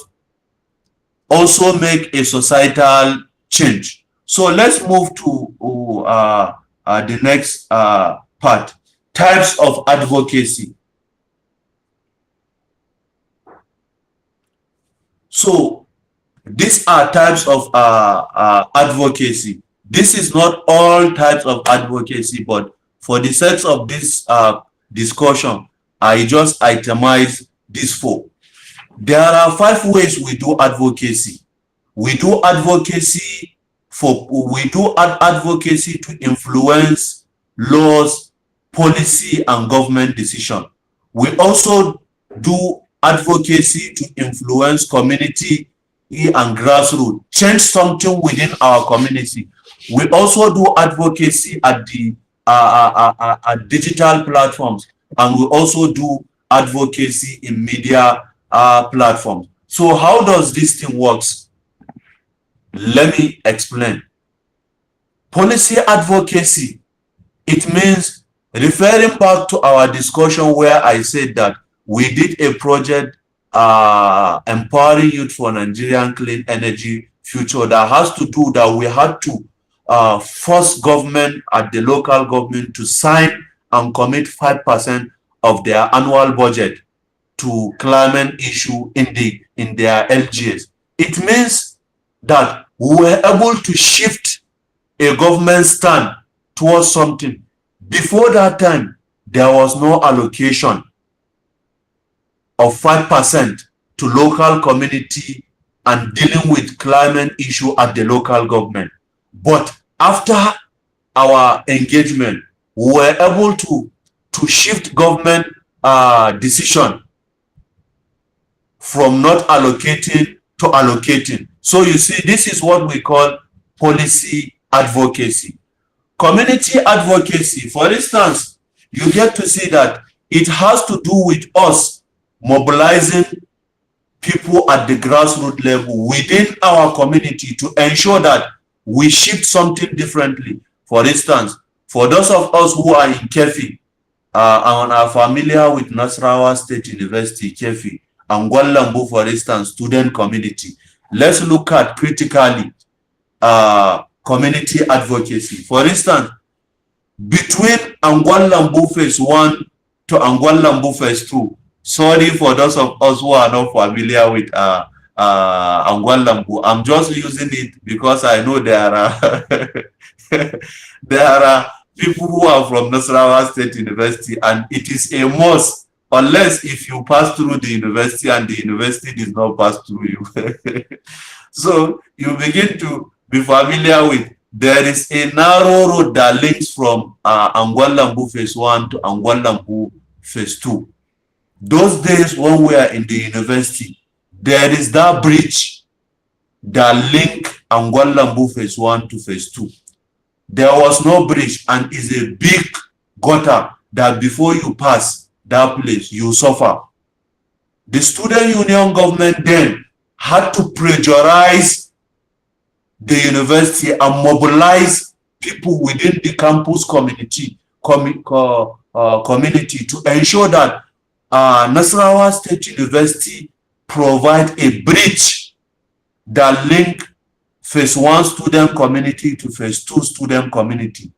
Speaker 7: also make a societal change. So let's move to the next part, types of advocacy. So these are types of advocacy. This is not all types of advocacy, but for the sake of this discussion, I just itemize these four. There are 5 ways we do advocacy. We do advocacy advocacy to influence laws, policy, and government decision. We also do advocacy to influence community and grassroots, change something within our community. We also do advocacy at the digital platforms, and we also do advocacy in media platforms. So how does this thing works? Let me explain. Policy advocacy, it means referring back to our discussion where I said that we did a project empowering youth for Nigerian clean energy future that has to do that we had to force government at the local government to sign and commit 5% of their annual budget to climate issue in their LGS. It means that we were able to shift a government stand towards something. Before that time, there was no allocation of 5% to local community and dealing with climate issue at the local government. But after our engagement, we were able to shift government decision from not allocating to allocating. So you see, this is what we call policy advocacy. Community advocacy, for instance, you get to see that it has to do with us mobilizing people at the grassroots level within our community to ensure that we shift something differently. For instance, for those of us who are in Kefi and are familiar with Nasarawa State University, Kefi, and Gwalambu, for instance, student community, let's look at critically community advocacy. For instance, between Angwalambu phase 1 to Angwalambu phase 2, sorry for those of us who are not familiar with Angwalambu, I'm just using it because I know there are there are people who are from Nasarawa State University, and it is a must, unless if you pass through the university and the university does not pass through you. So you begin to be familiar with, there is a narrow road that links from Angwalambu phase 1 to Angwalambu phase 2. Those days when we are in the university, there is that bridge that link Angwalambu phase 1 to phase 2. There was no bridge, and is a big gutter that before you pass that place, you suffer. The student union government then had to pressurize the university and mobilize people within the campus community to ensure that Nasarawa State University provide a bridge that link phase 1 student community to phase 2 student community.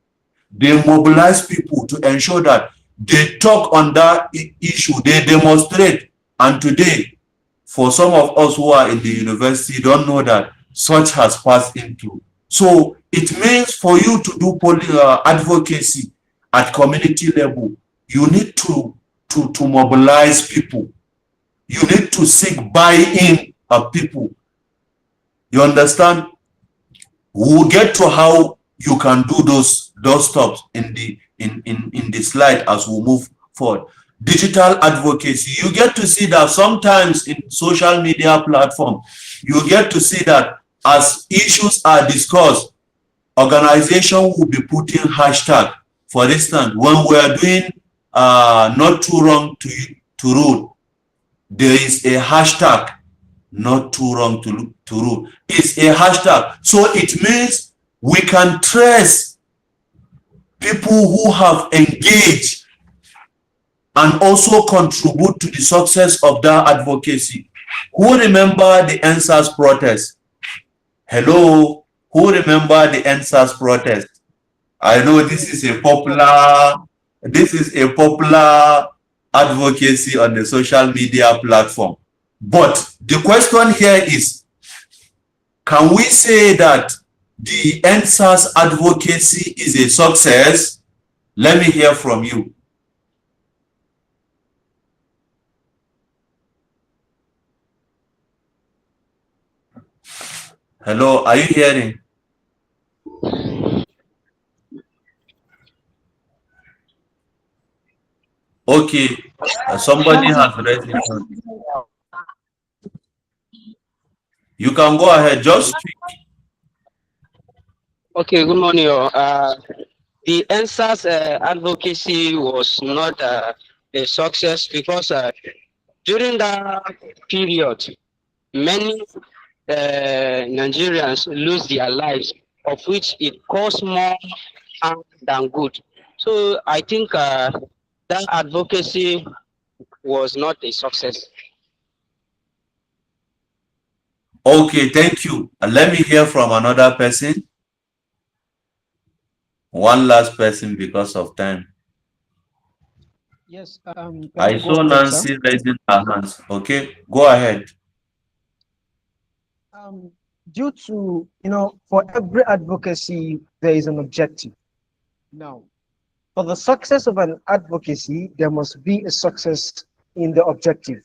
Speaker 7: They mobilize people to ensure that they talk on that issue, they demonstrate. And today, for some of us who are in the university, don't know that such has passed into. So it means for you to do advocacy at community level, you need to mobilize people. You need to seek buy-in of people. You understand? We'll get to how you can do those steps in the slide as we move forward. Digital advocacy, you get to see that sometimes in social media platform, you get to see that as issues are discussed, organization will be putting hashtag. For instance, when we are doing not too wrong to rule, there is a hashtag not too wrong to rule. It's a hashtag. So it means we can trace people who have engaged and also contribute to the success of that advocacy. Who remember the NSAS protest? Hello? Who remember the NSAS protest? I know this is a popular advocacy on the social media platform. But the question here is, can we say that the NSAS advocacy is a success? Let me hear from you. Hello, are you hearing? Okay, somebody has raised his hand. You can go ahead, just speak.
Speaker 8: Okay, good morning. The NSAS advocacy was not a success because during that period, many Nigerians lose their lives, of which it caused more harm than good. So I think that advocacy was not a success.
Speaker 7: Okay, thank you. Let me hear from another person. One last person because of time.
Speaker 4: Yes,
Speaker 7: I saw Nancy raising her hands. Okay, go ahead.
Speaker 4: Due to, for every advocacy, there is an objective. Now, for the success of an advocacy, there must be a success in the objective.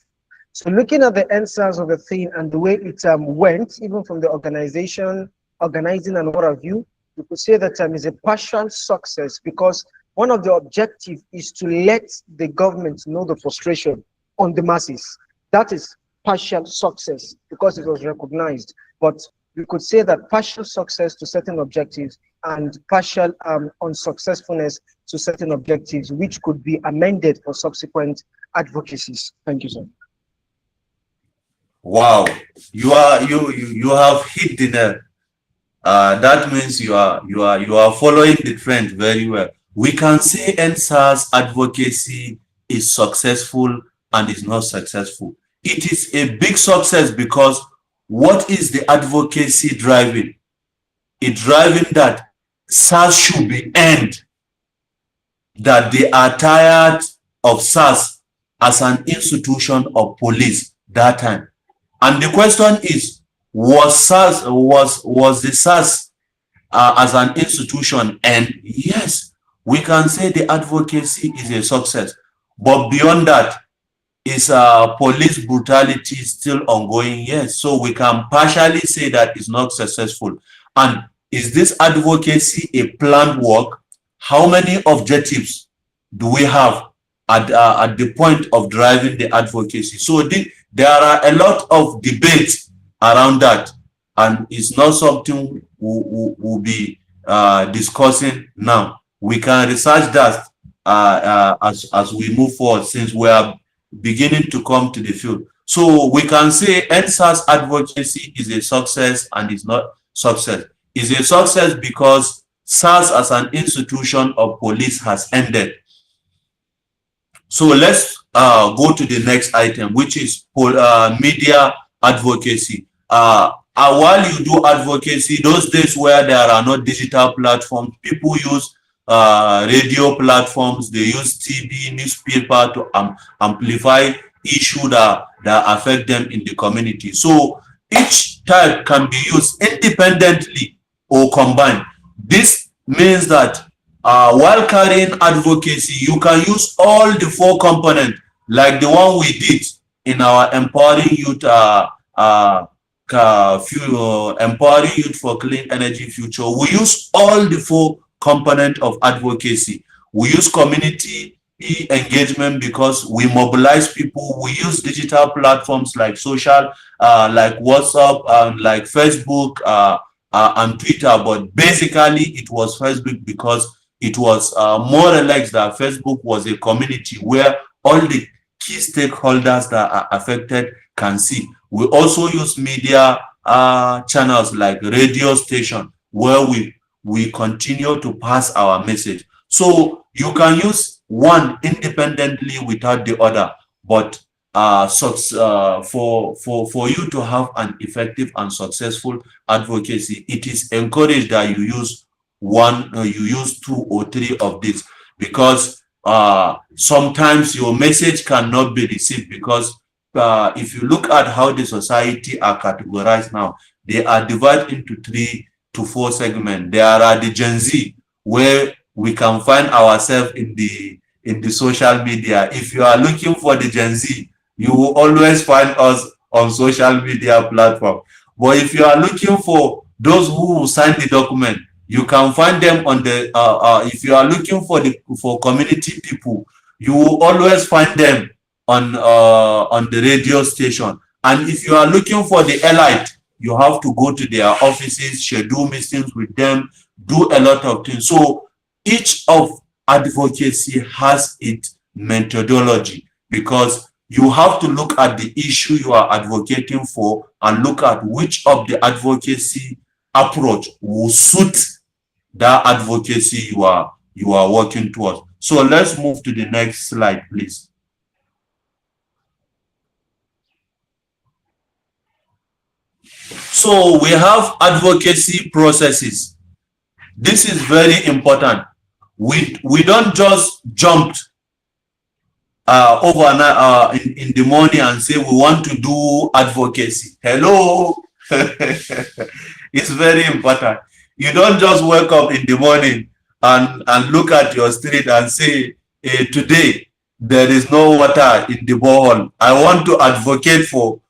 Speaker 4: So looking at the answers of the thing and the way it went, even from the organization, organizing and what have you, we could say that is a partial success because one of the objectives is to let the government know the frustration on the masses. That is partial success because it was recognized. But we could say that partial success to certain objectives and partial unsuccessfulness to certain objectives, which could be amended for subsequent advocacies. Thank you, sir.
Speaker 7: Wow, you have hit the nail. That means you are following the trend very well. We can say NSAS advocacy is successful and is not successful. It is a big success because what is the advocacy driving? It's driving that SARS should be end, that they are tired of SARS as an institution of police that time. And the question is, was SARS, was the SARS as an institution? And yes, we can say the advocacy is a success. But beyond that, is police brutality still ongoing? Yes. So we can partially say that it's not successful. And is this advocacy a planned work? How many objectives do we have at the point of driving the advocacy? So there are a lot of debates around that, and it's not something we'll be discussing now. We can research that as we move forward, since we are beginning to come to the field. So we can say NSAS advocacy is a success and is not success. It's a success because SARS as an institution of police has ended. So let's go to the next item, which is media advocacy. While you do advocacy, those days where there are no digital platforms, people use radio platforms, they use TV, newspaper to amplify issues that affect them in the community. So each type can be used independently or combined. This means that while carrying advocacy, you can use all the 4 components, like the one we did in our empowering youth, empowering youth for clean energy future. We use all the 4 components of advocacy. We use community engagement because we mobilize people. We use digital platforms like social, like WhatsApp, like Facebook, and Twitter. But basically, it was Facebook because it was more or less that Facebook was a community where all the key stakeholders that are affected can see. We also use media channels like radio station, where we continue to pass our message. So you can use one independently without the other, but for you to have an effective and successful advocacy, it is encouraged that you use you use 2 or 3 of these, because sometimes your message cannot be received, because if you look at how the society are categorized now, they are divided into 3 to 4 segments. There are the Gen Z, where we can find ourselves in the social media. If you are looking for the Gen Z, you will always find us on social media platform. But if you are looking for those who will sign the document, you can find them on the if you are looking for community people, you will always find them on the radio station. And if you are looking for the elite, you have to go to their offices, schedule meetings with them, do a lot of things. So each of advocacy has its methodology, because you have to look at the issue you are advocating for and look at which of the advocacy approach will suit that advocacy you are working towards. So let's move to the next slide, please. So we have advocacy processes. This is very important. We don't just jump overnight in the morning and say we want to do advocacy. Hello. It's very important. You don't just wake up in the morning and look at your street and say, today there is no water in the borehole. I want to advocate for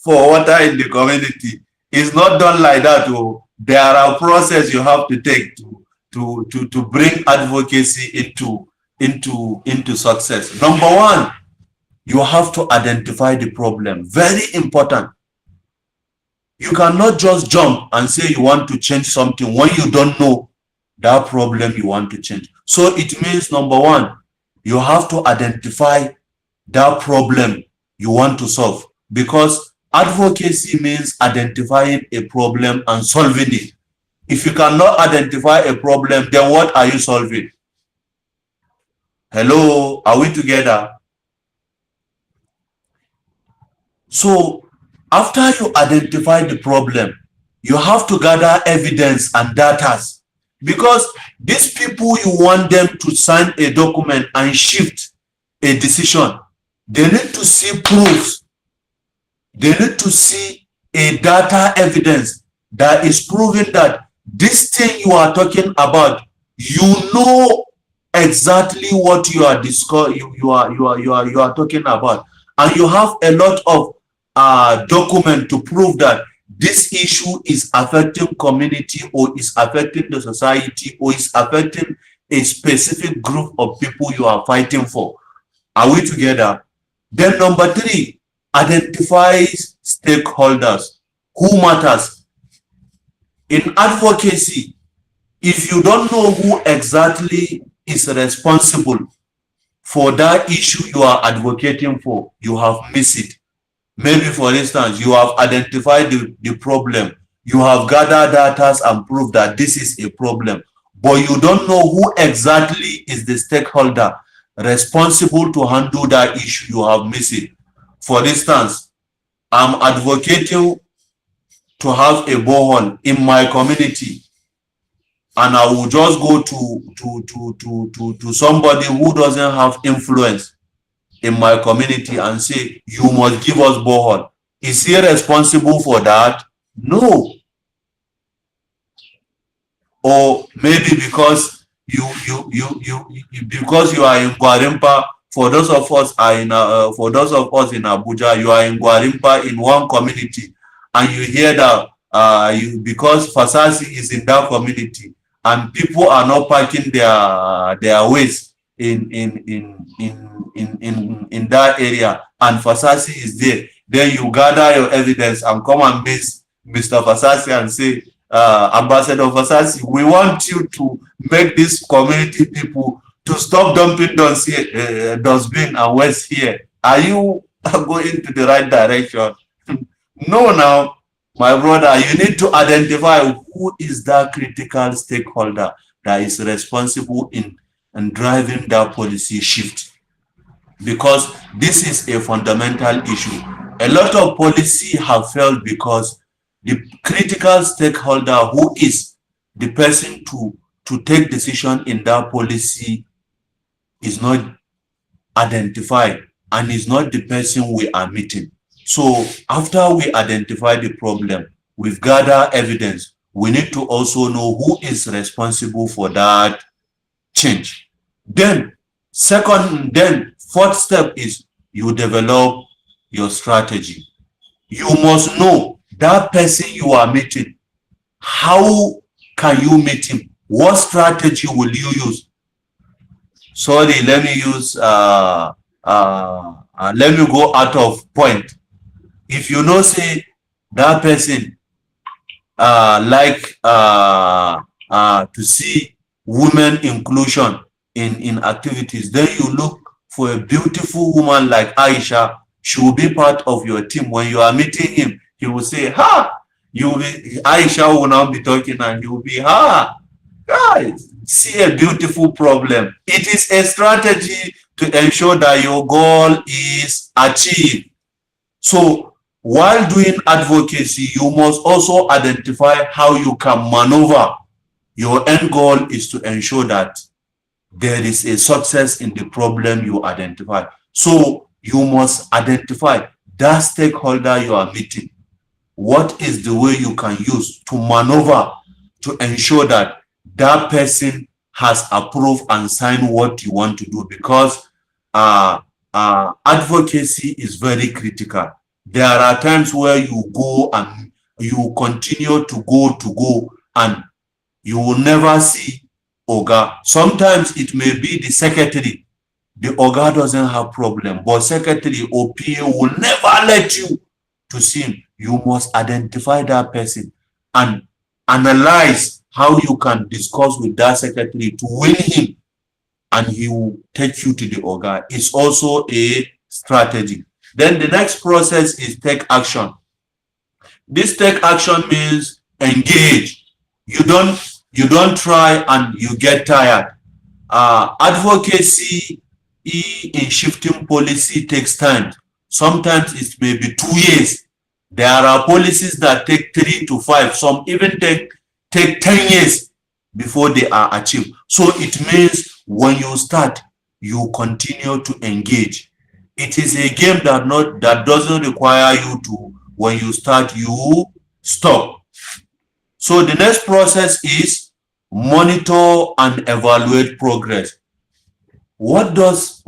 Speaker 7: for water in the community. It's not done like that. Oh. There are processes you have to take to bring advocacy into success. Number one, you have to identify the problem. Very important. You cannot just jump and say you want to change something when you don't know that problem you want to change. So it means, number one, you have to identify that problem you want to solve, because advocacy means identifying a problem and solving it. If you cannot identify a problem, then what are you solving? Hello, are we together? So after you identify the problem, you have to gather evidence and data, because these people, you want them to sign a document and shift a decision. They need to see proofs. They need to see a data evidence that is proving that this thing you are talking about, you know exactly what you are talking about, and you have a lot of document to prove that this issue is affecting community, or is affecting the society, or is affecting a specific group of people you are fighting for. Are we together? Then number three, identify stakeholders. Who matters? In advocacy, if you don't know who exactly is responsible for that issue you are advocating for, you have missed it. Maybe, for instance, you have identified the problem, you have gathered data and proved that this is a problem, but you don't know who exactly is the stakeholder responsible to handle that issue. You have missed it. For instance, I'm advocating to have a borehole in my community, and I will just go to somebody who doesn't have influence in my community and say, you must give us borehole. Is he responsible for that? No. Or maybe because you are in Gwarimpa. For those of us in Abuja, you are in Gwarimpa in one community, and you hear that because Fasasi is in that community, and people are not parking their waste in that area, and Fasasi is there, then you gather your evidence and come and meet Mr. Fasasi and say, Ambassador Fasasi, we want you to make this community people to stop dumping dustbin and waste here. Are you going into the right direction. No, now, my brother, you need to identify who is that critical stakeholder that is responsible in driving that policy shift, because this is a fundamental issue. A lot of policy have failed because the critical stakeholder, who is the person to take decision in that policy, is not identified and is not the person we are meeting. So after we identify the problem, we've gathered evidence, we need to also know who is responsible for that change. Then fourth step is you develop your strategy. You must know that person you are meeting. How can you meet him? What strategy will you use? Sorry, let me use let me go out of point. If you know, say that person to see women inclusion in activities, then you look for a beautiful woman like Aisha. She will be part of your team. When you are meeting him, he will say, ha, you will be, Aisha will now be talking and he will be, ha, guys, see a beautiful problem. It is a strategy to ensure that your goal is achieved. So while doing advocacy, you must also identify how you can maneuver. Your end goal is to ensure that there is a success in the problem you identify. So you must identify that stakeholder you are meeting. What is the way you can use to maneuver to ensure that that person has approved and signed what you want to do? Because advocacy is very critical. There are times where you go and you continue to go and you will never see Oga. Sometimes it may be the secretary. The Oga doesn't have problem, but secretary or PA will never let you to see him. You must identify that person and analyze how you can discuss with that secretary to win him, and he will take you to the Oga. It's also a strategy. Then the next process is take action. This take action means engage. You don't try and you get tired. Advocacy in shifting policy takes time. Sometimes it may be 2 years. There are policies that take 3 to 5. Some even take 10 years before they are achieved. So it means when you start, you continue to engage. It is a game that doesn't require you to, when you start, you stop. So the next process is monitor and evaluate progress. What does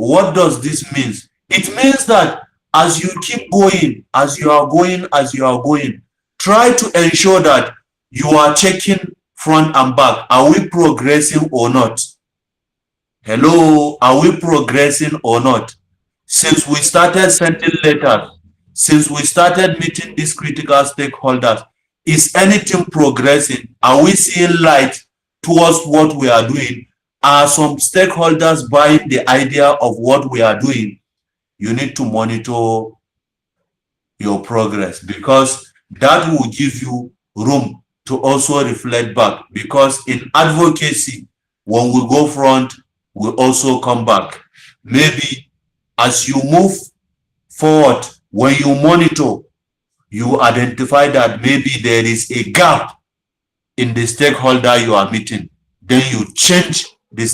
Speaker 7: this mean? It means that as you keep going, as you are going, try to ensure that you are checking front and back. Are we progressing or not? Hello, are we progressing or not? Since we started sending letters, since we started meeting these critical stakeholders, is anything progressing? Are we seeing light towards what we are doing? Are some stakeholders buying the idea of what we are doing? You need to monitor your progress, because that will give you room to also reflect back. Because in advocacy, when we go front, we also come back. Maybe as you move forward, when you monitor, you identify that maybe there is a gap in the stakeholder you are meeting. Then you change the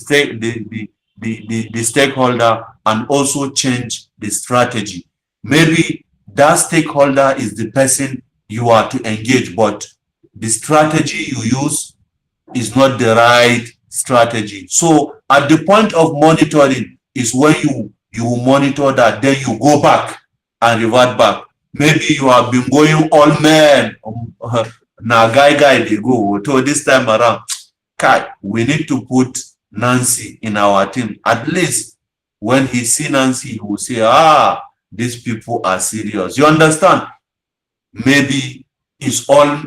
Speaker 7: stakeholder and also change the strategy. Maybe that stakeholder is the person you are to engage, but the strategy you use is not the right strategy. So at the point of monitoring is when you monitor that, then you go back and revert back. Maybe you have been going all men, now guy they go. So this time around, we need to put Nancy in our team. At least when he see Nancy, he will say, these people are serious. You understand? Maybe it's all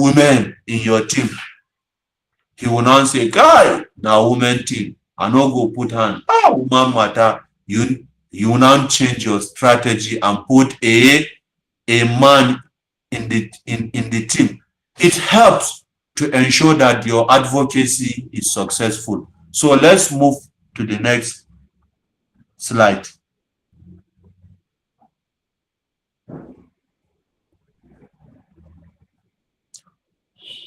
Speaker 7: women in your team. He will not say, guy, now women team. I no go put hand. Woman matter. You you now change your strategy and put a man in the team. It helps to ensure that your advocacy is successful. So let's move to the next slide.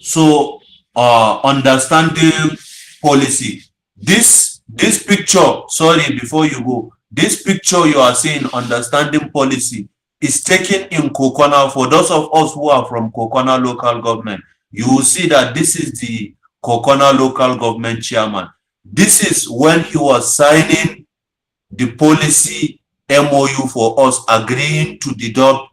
Speaker 7: So understanding policy. This picture, sorry, before you go, this picture you are seeing, understanding policy, is taken in Kokona. For those of us who are from Kokona local government, you will see that this is the Kokona local government chairman. This is when he was signing the policy MOU for us, agreeing to deduct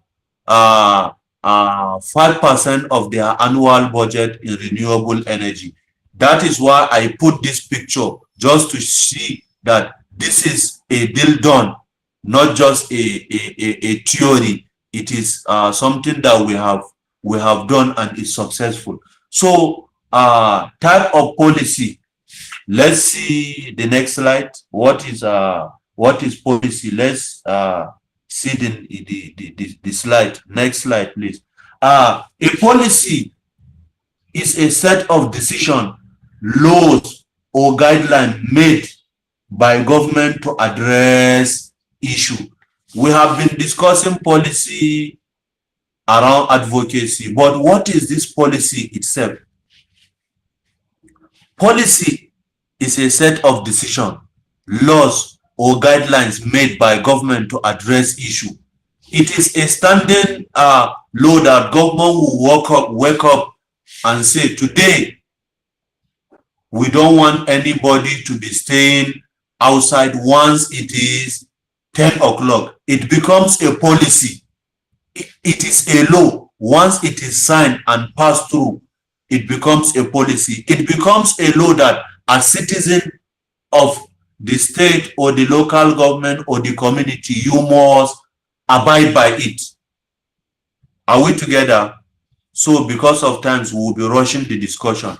Speaker 7: 5% of their annual budget in renewable energy. That is why I put this picture, just to see that this is a deal done, not just a theory. It is something that we have done and is successful. So type of policy. Let's see the next slide. What is policy? Let's see the slide. Next slide, please. A policy is a set of decisions, laws, or guidelines made by government to address issue. We have been discussing policy around advocacy, but what is this policy itself? Policy is a set of decisions, laws, or guidelines made by government to address issue. It is a standing law that government will wake up and say, today we don't want anybody to be staying outside once it is 10 o'clock. It becomes a policy. It is a law. Once it is signed and passed through, it becomes a policy. It becomes a law that as citizen of the state or the local government or the community, you must abide by it. Are we together? So because of times, we will be rushing the discussion.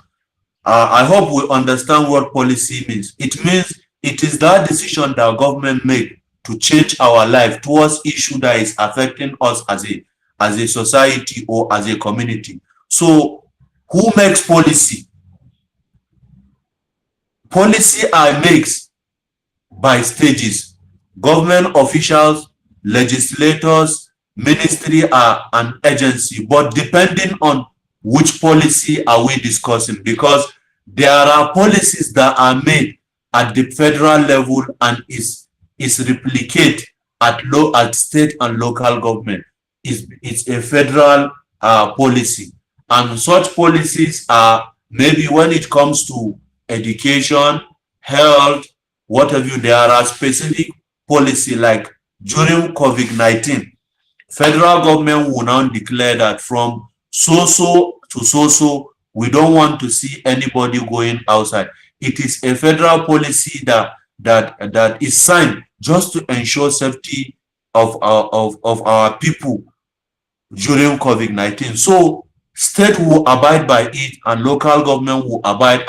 Speaker 7: I hope we understand what policy means. It means it is that decision that government make to change our life towards issue that is affecting us as a society or as a community. So who makes policy? Policy are made by stages. Government officials, legislators, ministry are an agency, but depending on which policy are we discussing, because there are policies that are made at the federal level and is replicated at state and local government. It's a federal policy, and such policies are maybe when it comes to education, health, what have you. There are specific policy, like during COVID-19, federal government will now declare that from so-so to so-so, we don't want to see anybody going outside. It is a federal policy that is signed just to ensure safety of our people during COVID-19. So state will abide by it, and local government will abide,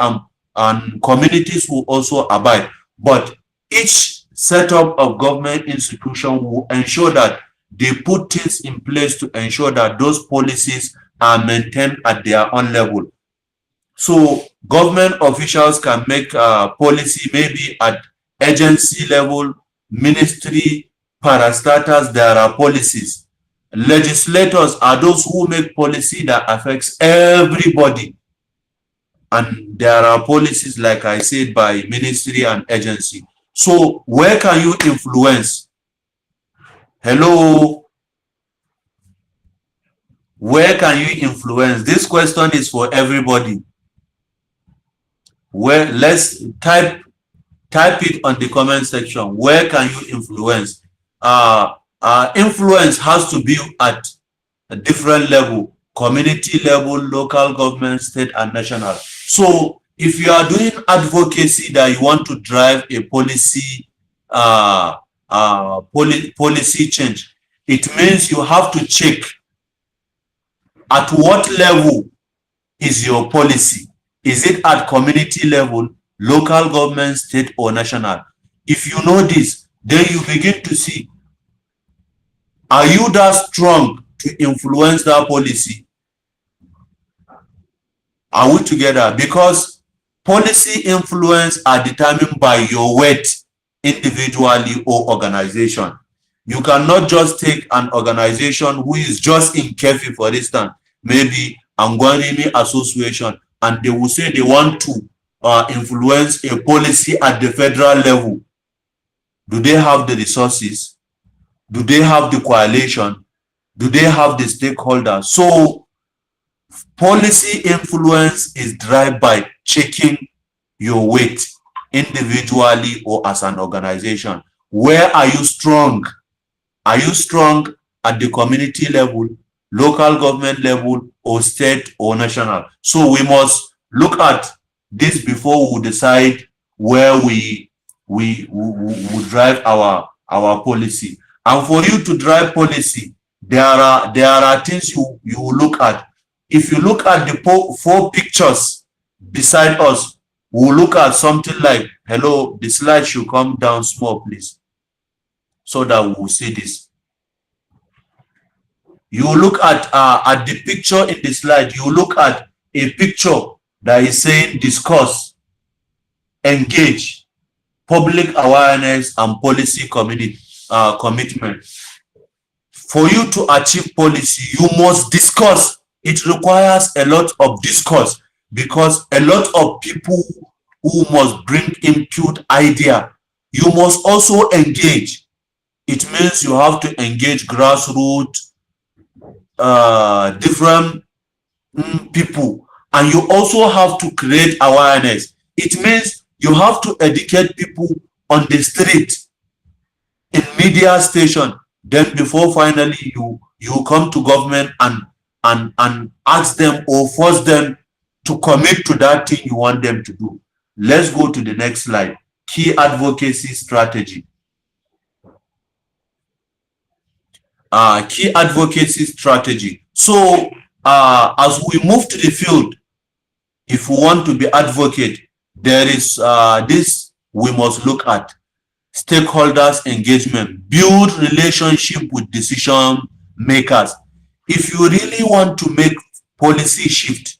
Speaker 7: and communities will also abide. But each setup of government institution will ensure that they put things in place to ensure that those policies are maintained at their own level. So government officials can make policy maybe at agency level, ministry, parastatals, there are policies. Legislators are those who make policy that affects everybody. And there are policies, like I said, by ministry and agency. So where can you influence? Hello? Where can you influence? This question is for everybody. Where, let's type it on the comment section. Where can you influence? Influence has to be at a different level: community level, local government, state, and national. So if you are doing advocacy that you want to drive a policy policy change, it means you have to check at what level is your policy. Is it at community level, local government, state, or national? If you know this, then you begin to see, are you that strong to influence that policy? Are we together? Because policy influence are determined by your weight individually or organization. You cannot just take an organization who is just in Kefi, for instance, maybe Angwanini Association, and they will say they want to influence a policy at the federal level. Do they have the resources? Do they have the coalition? Do they have the stakeholders? So policy influence is derived by checking your weight individually or as an organization. Where are you strong? Are you strong at the community level, local government level, or state or national? So we must look at this before we decide where we drive our policy. And for you to drive policy, there are things you look at. If you look at the four pictures beside us, we'll look at something like, hello, the slide should come down small, please, so that we'll see this. You look at the picture in the slide, you look at a picture that is saying discuss, engage, public awareness, and policy commitment. For you to achieve policy, you must discuss. It requires a lot of discourse, because a lot of people who must bring input idea. You must also engage. It means you have to engage grassroots, different people, and you also have to create awareness. It means you have to educate people on the street, in media station. Then before finally you come to government and ask them or force them to commit to that thing you want them to do. Let's go to the next slide. Key advocacy strategy. Key advocacy strategy. So as we move to the field, if we want to be advocate, there is this we must look at: stakeholders engagement, build relationship with decision makers. If you really want to make policy shift,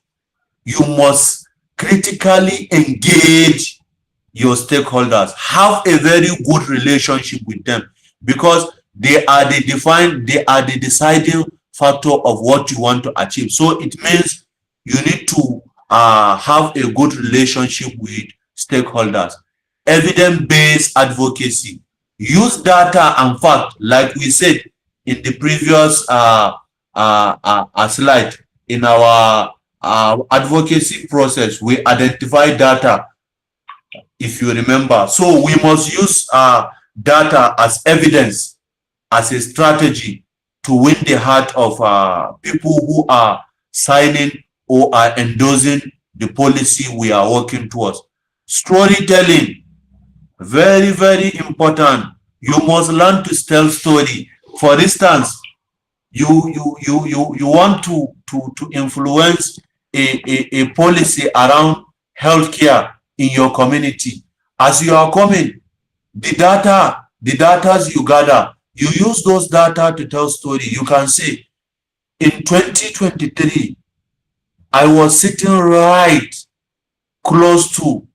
Speaker 7: you must critically engage your stakeholders, have a very good relationship with them, because they are the deciding factor of what you want to achieve. So it means you need to have a good relationship with stakeholders. Evidence-based advocacy. Use data and fact, like we said in the previous slide. In our advocacy process, we identify data, if you remember. So we must use data as evidence, as a strategy to win the heart of people who are signing or are endorsing the policy we are working towards. Storytelling, very, very important. You must learn to tell story. For instance, you want to influence a policy around healthcare in your community. As you are coming, the data you gather, you use those data to tell story. You can say, in 2023, I was sitting right close to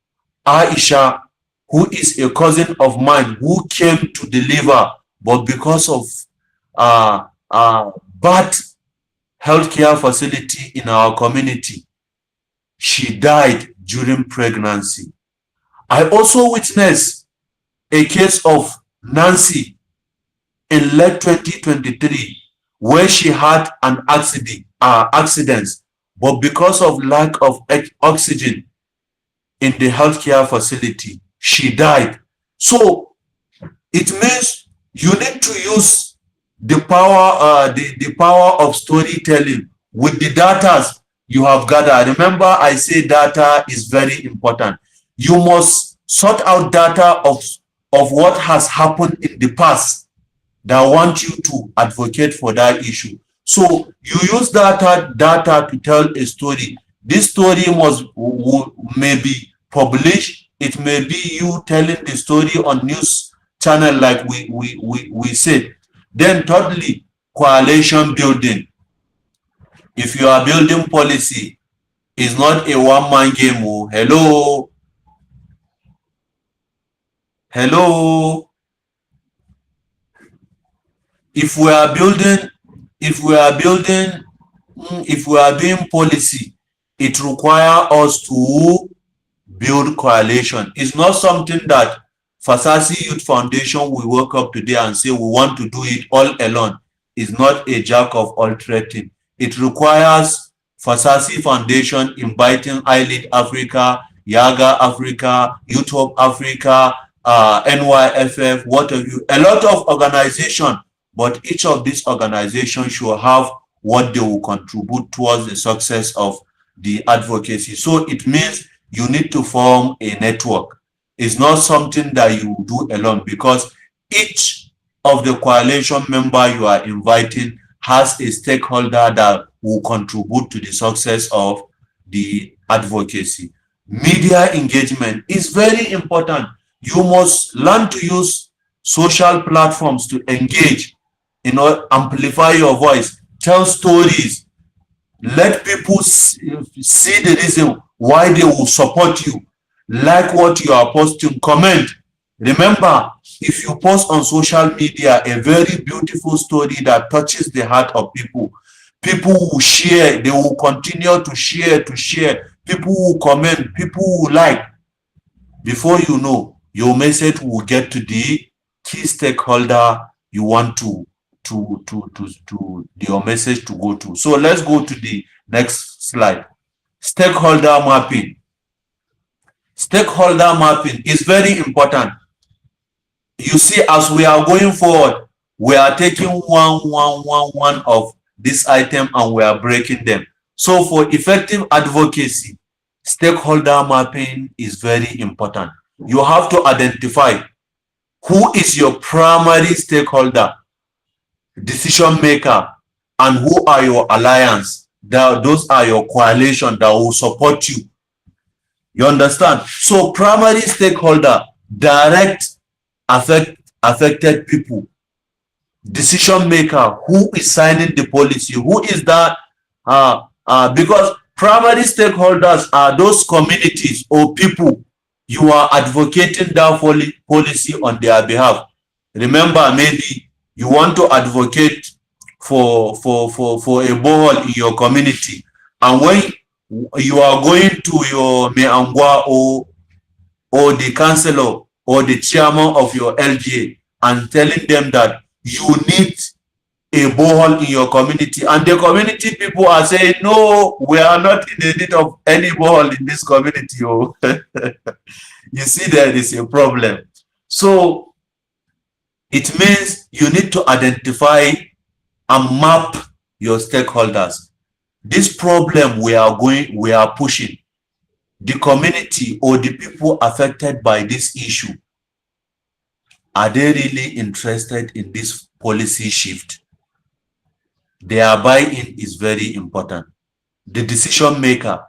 Speaker 7: Aisha, who is a cousin of mine who came to deliver, but because of bad healthcare facility in our community, she died during pregnancy. I also witnessed a case of Nancy in late 2023, where she had an accident, but because of lack of oxygen in the healthcare facility, she died. So it means you need to use the power, the power of storytelling with the data you have gathered. Remember, I say data is very important. You must sort out data of what has happened in the past that want you to advocate for that issue. So you use data to tell a story. This story may be published. It may be you telling the story on channel like we said. Then thirdly, coalition building. If you are building policy, it's not a one-man game. Oh, hello, hello. If we are building, if we are building, if we are doing policy, it requires us to build coalition. It's not something that Fasasi Youth Foundation will wake up today and say we want to do it all alone. It's not a jack of all trades. It requires Fasasi Foundation inviting iLead Africa, Yaga Africa, Youth of Africa, NYFF, what have you, a lot of organizations, but each of these organizations should have what they will contribute towards the success of the advocacy. So it means you need to form a network. It's not something that you do alone, because each of the coalition member you are inviting has a stakeholder that will contribute to the success of the advocacy. Media engagement is very important. You must learn to use social platforms to engage, amplify your voice, tell stories, let people see the reason why they will support you, like what you are posting, comment. Remember, if you post on social media a very beautiful story that touches the heart of people, people will share, they will continue to share, people will comment, people will like. Before you know, your message will get to the key stakeholder you want your message to go to. So let's go to the next slide. Stakeholder mapping. Stakeholder mapping is very important. You see, as we are going forward, we are taking one of this item and we are breaking them. So for effective advocacy, stakeholder mapping is very important. You have to identify who is your primary stakeholder, decision maker, and who are your alliance. Those are your coalition that will support you. You understand? So primary stakeholder, direct affected people, decision maker, who is signing the policy, who is that? Because primary stakeholders are those communities or people you are advocating that policy on their behalf. Remember, maybe you want to advocate for a borehole in your community, and when you are going to your Meangwa or the councillor or the chairman of your LGA and telling them that you need a borehole in your community, and the community people are saying, no, we are not in the need of any borehole in this community. Oh. You see, there is a problem. So it means you need to identify and map your stakeholders. This problem we are pushing, the community or the people affected by this issue, are they really interested in this policy shift? Their buy-in is very important. The decision maker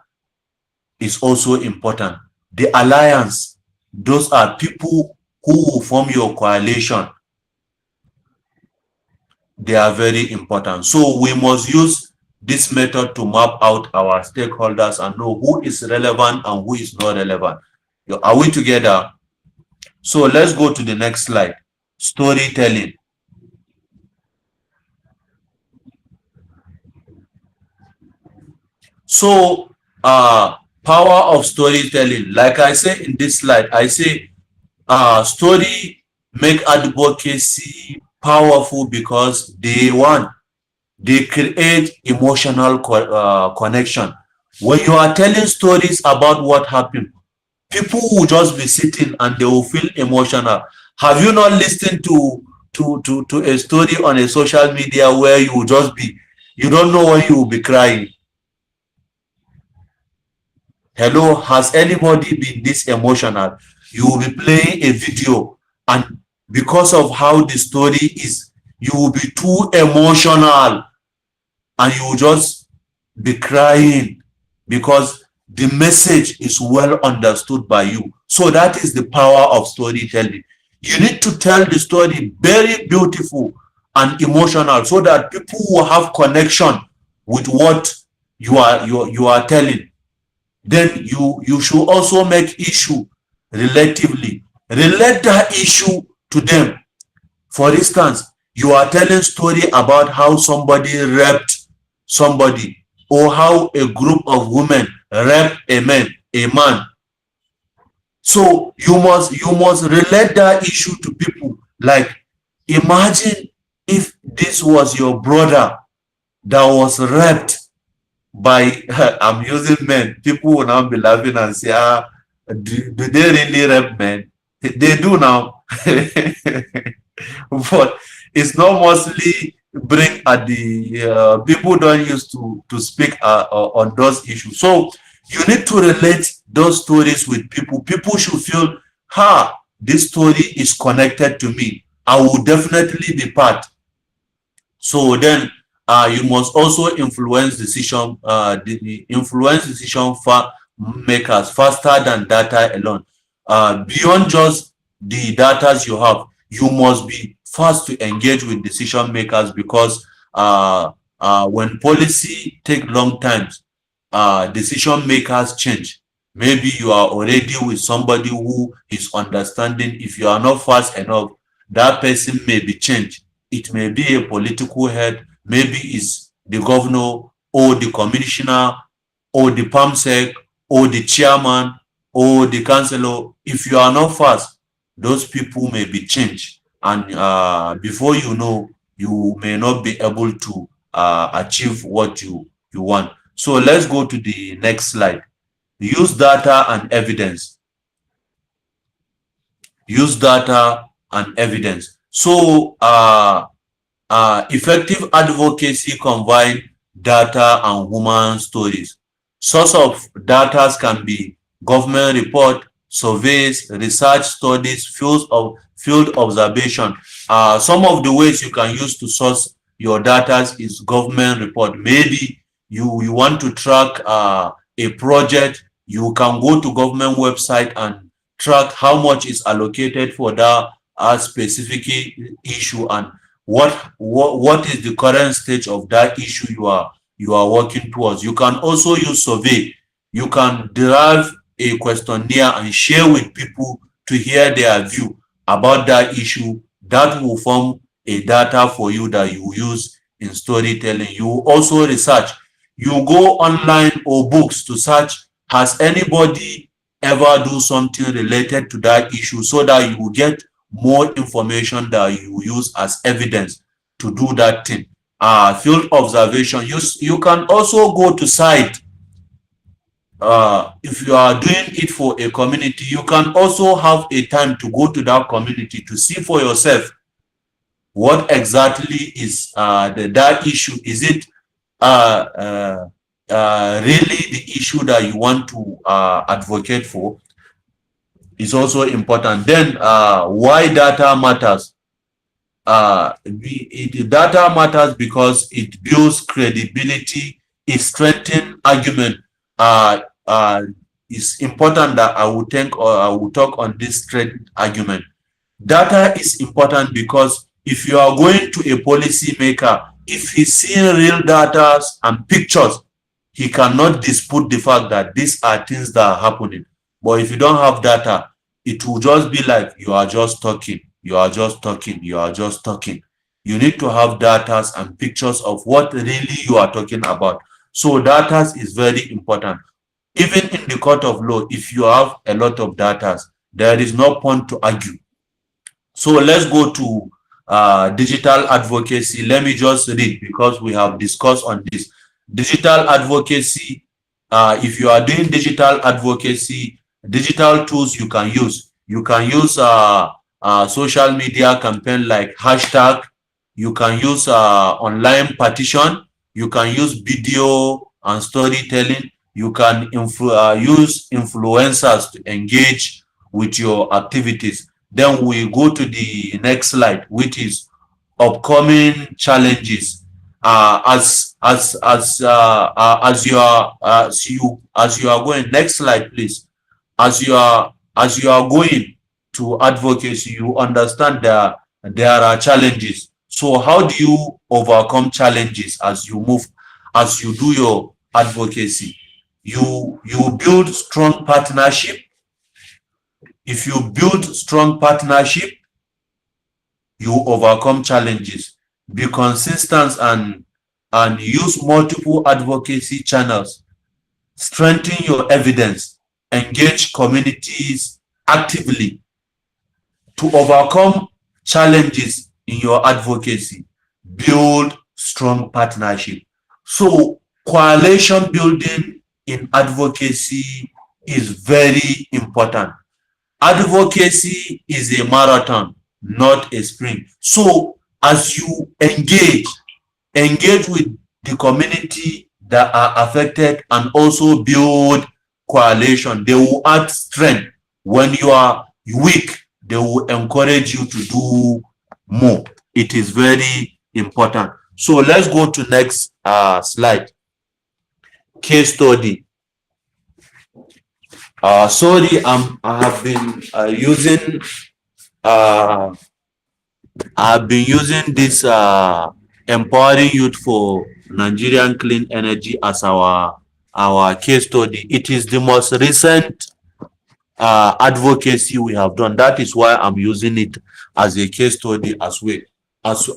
Speaker 7: is also important. The alliance, those are people who will form your coalition. They are very important. So we must use this method to map out our stakeholders and know who is relevant and who is not relevant. Are we together? So let's go to the next slide. Storytelling. So power of storytelling, like I say in this slide, I say story make advocacy powerful because they create emotional connection. When you are telling stories about what happened, people will just be sitting and they will feel emotional. Have you not listened to a story on a social media where you will just be, you don't know when you will be crying? Hello, has anybody been this emotional? You will be playing a video, and because of how the story is, you will be too emotional and you will just be crying because the message is well understood by you. So that is the power of storytelling. You need to tell the story very beautiful and emotional so that people will have connection with what you are telling. Then you should also make issue relatively. Relate that issue to them. For instance, you are telling story about how somebody raped somebody, or how a group of women raped a man. So you must relate that issue to people. Like, imagine if this was your brother that was raped by I'm using men. People will now be laughing and say, do they really rape men? They do now. But it's not mostly bring at the people don't used to speak on those issues. So you need to relate those stories with people. People should feel, this story is connected to me. I will definitely be part. So then you must also influence decision makers faster than data alone. Beyond just the data you have, you must be fast to engage with decision makers, because when policy take long times, decision makers change. Maybe you are already with somebody who is understanding. If you are not fast enough, that person may be changed. It may be a political head, maybe it's the governor or the commissioner or the PAMSEC or the chairman or the councillor. If you are not fast, those people may be changed, and before you know, you may not be able to achieve what you want. So let's go to the next slide. Use data and evidence. Use data and evidence. So effective advocacy combine data and human stories. Source of data can be government report, surveys, research studies, field observation. Some of the ways you can use to source your data is government report. Maybe you want to track a project, you can go to government website and track how much is allocated for that specific issue, and what is the current stage of that issue you are working towards. You can also use survey. You can derive a questionnaire and share with people to hear their view about that issue. That will form a data for you that you use in storytelling. You also research. You go online or books to search, has anybody ever do something related to that issue, so that you will get more information that you use as evidence to do that thing. Field observation. You can also go to site. If you are doing it for a community, you can also have a time to go to that community to see for yourself what exactly is that issue. Is it really the issue that you want to advocate for? Is also important. Then why data matters. Data matters because it builds credibility, it strengthens argument. It's important that I will talk on this strength argument. Data is important because if you are going to a policy maker, if he's seeing real data and pictures, he cannot dispute the fact that these are things that are happening. But if you don't have data, it will just be like you are just talking, you are just talking, you are just talking. You need to have data and pictures of what really you are talking about. So data is very important. Even in the court of law, if you have a lot of data, there is no point to argue. So let's go to digital advocacy. Let me just read because we have discussed on this. Digital advocacy, if you are doing digital advocacy, digital tools you can use. You can use social media campaign like hashtag. You can use online petition. You can use video and storytelling. You can use influencers to engage with your activities. Then we go to the next slide, which is upcoming challenges. As you are going, next slide please. As you are going to advocacy, you understand that there are challenges. So how do you overcome challenges as you move, as you do your advocacy? You build strong partnership. If you build strong partnership, you overcome challenges. Be consistent and use multiple advocacy channels. Strengthen your evidence. Engage communities actively to overcome challenges in your advocacy. Build strong partnership. So coalition building in advocacy is very important. Advocacy is a marathon, not a sprint. So as you engage with the community that are affected and also build coalition. They will add strength. When you are weak, they will encourage you to do more. It is very important. So let's go to next slide. Case study. Sorry, I have been using this empowering youth for Nigerian clean energy as our case study. It is the most recent advocacy we have done. That is why I'm using it as a case study as well. As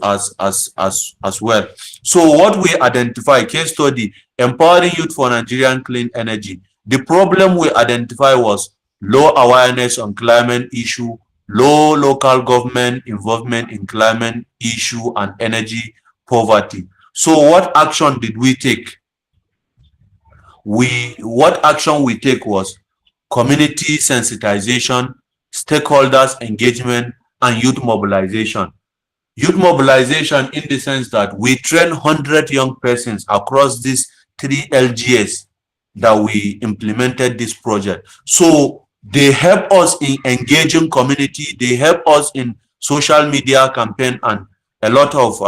Speaker 7: well. So what we identify, case study, empowering youth for Nigerian clean energy. The problem we identify was low awareness on climate issue, low local government involvement in climate issue and energy poverty. So what action did we take? What action we take was community sensitization, stakeholders engagement, and youth mobilization. Youth mobilization in the sense that we train 100 young persons across these 3 LGS that we implemented this project. So they help us in engaging community, they help us in social media campaign and a lot of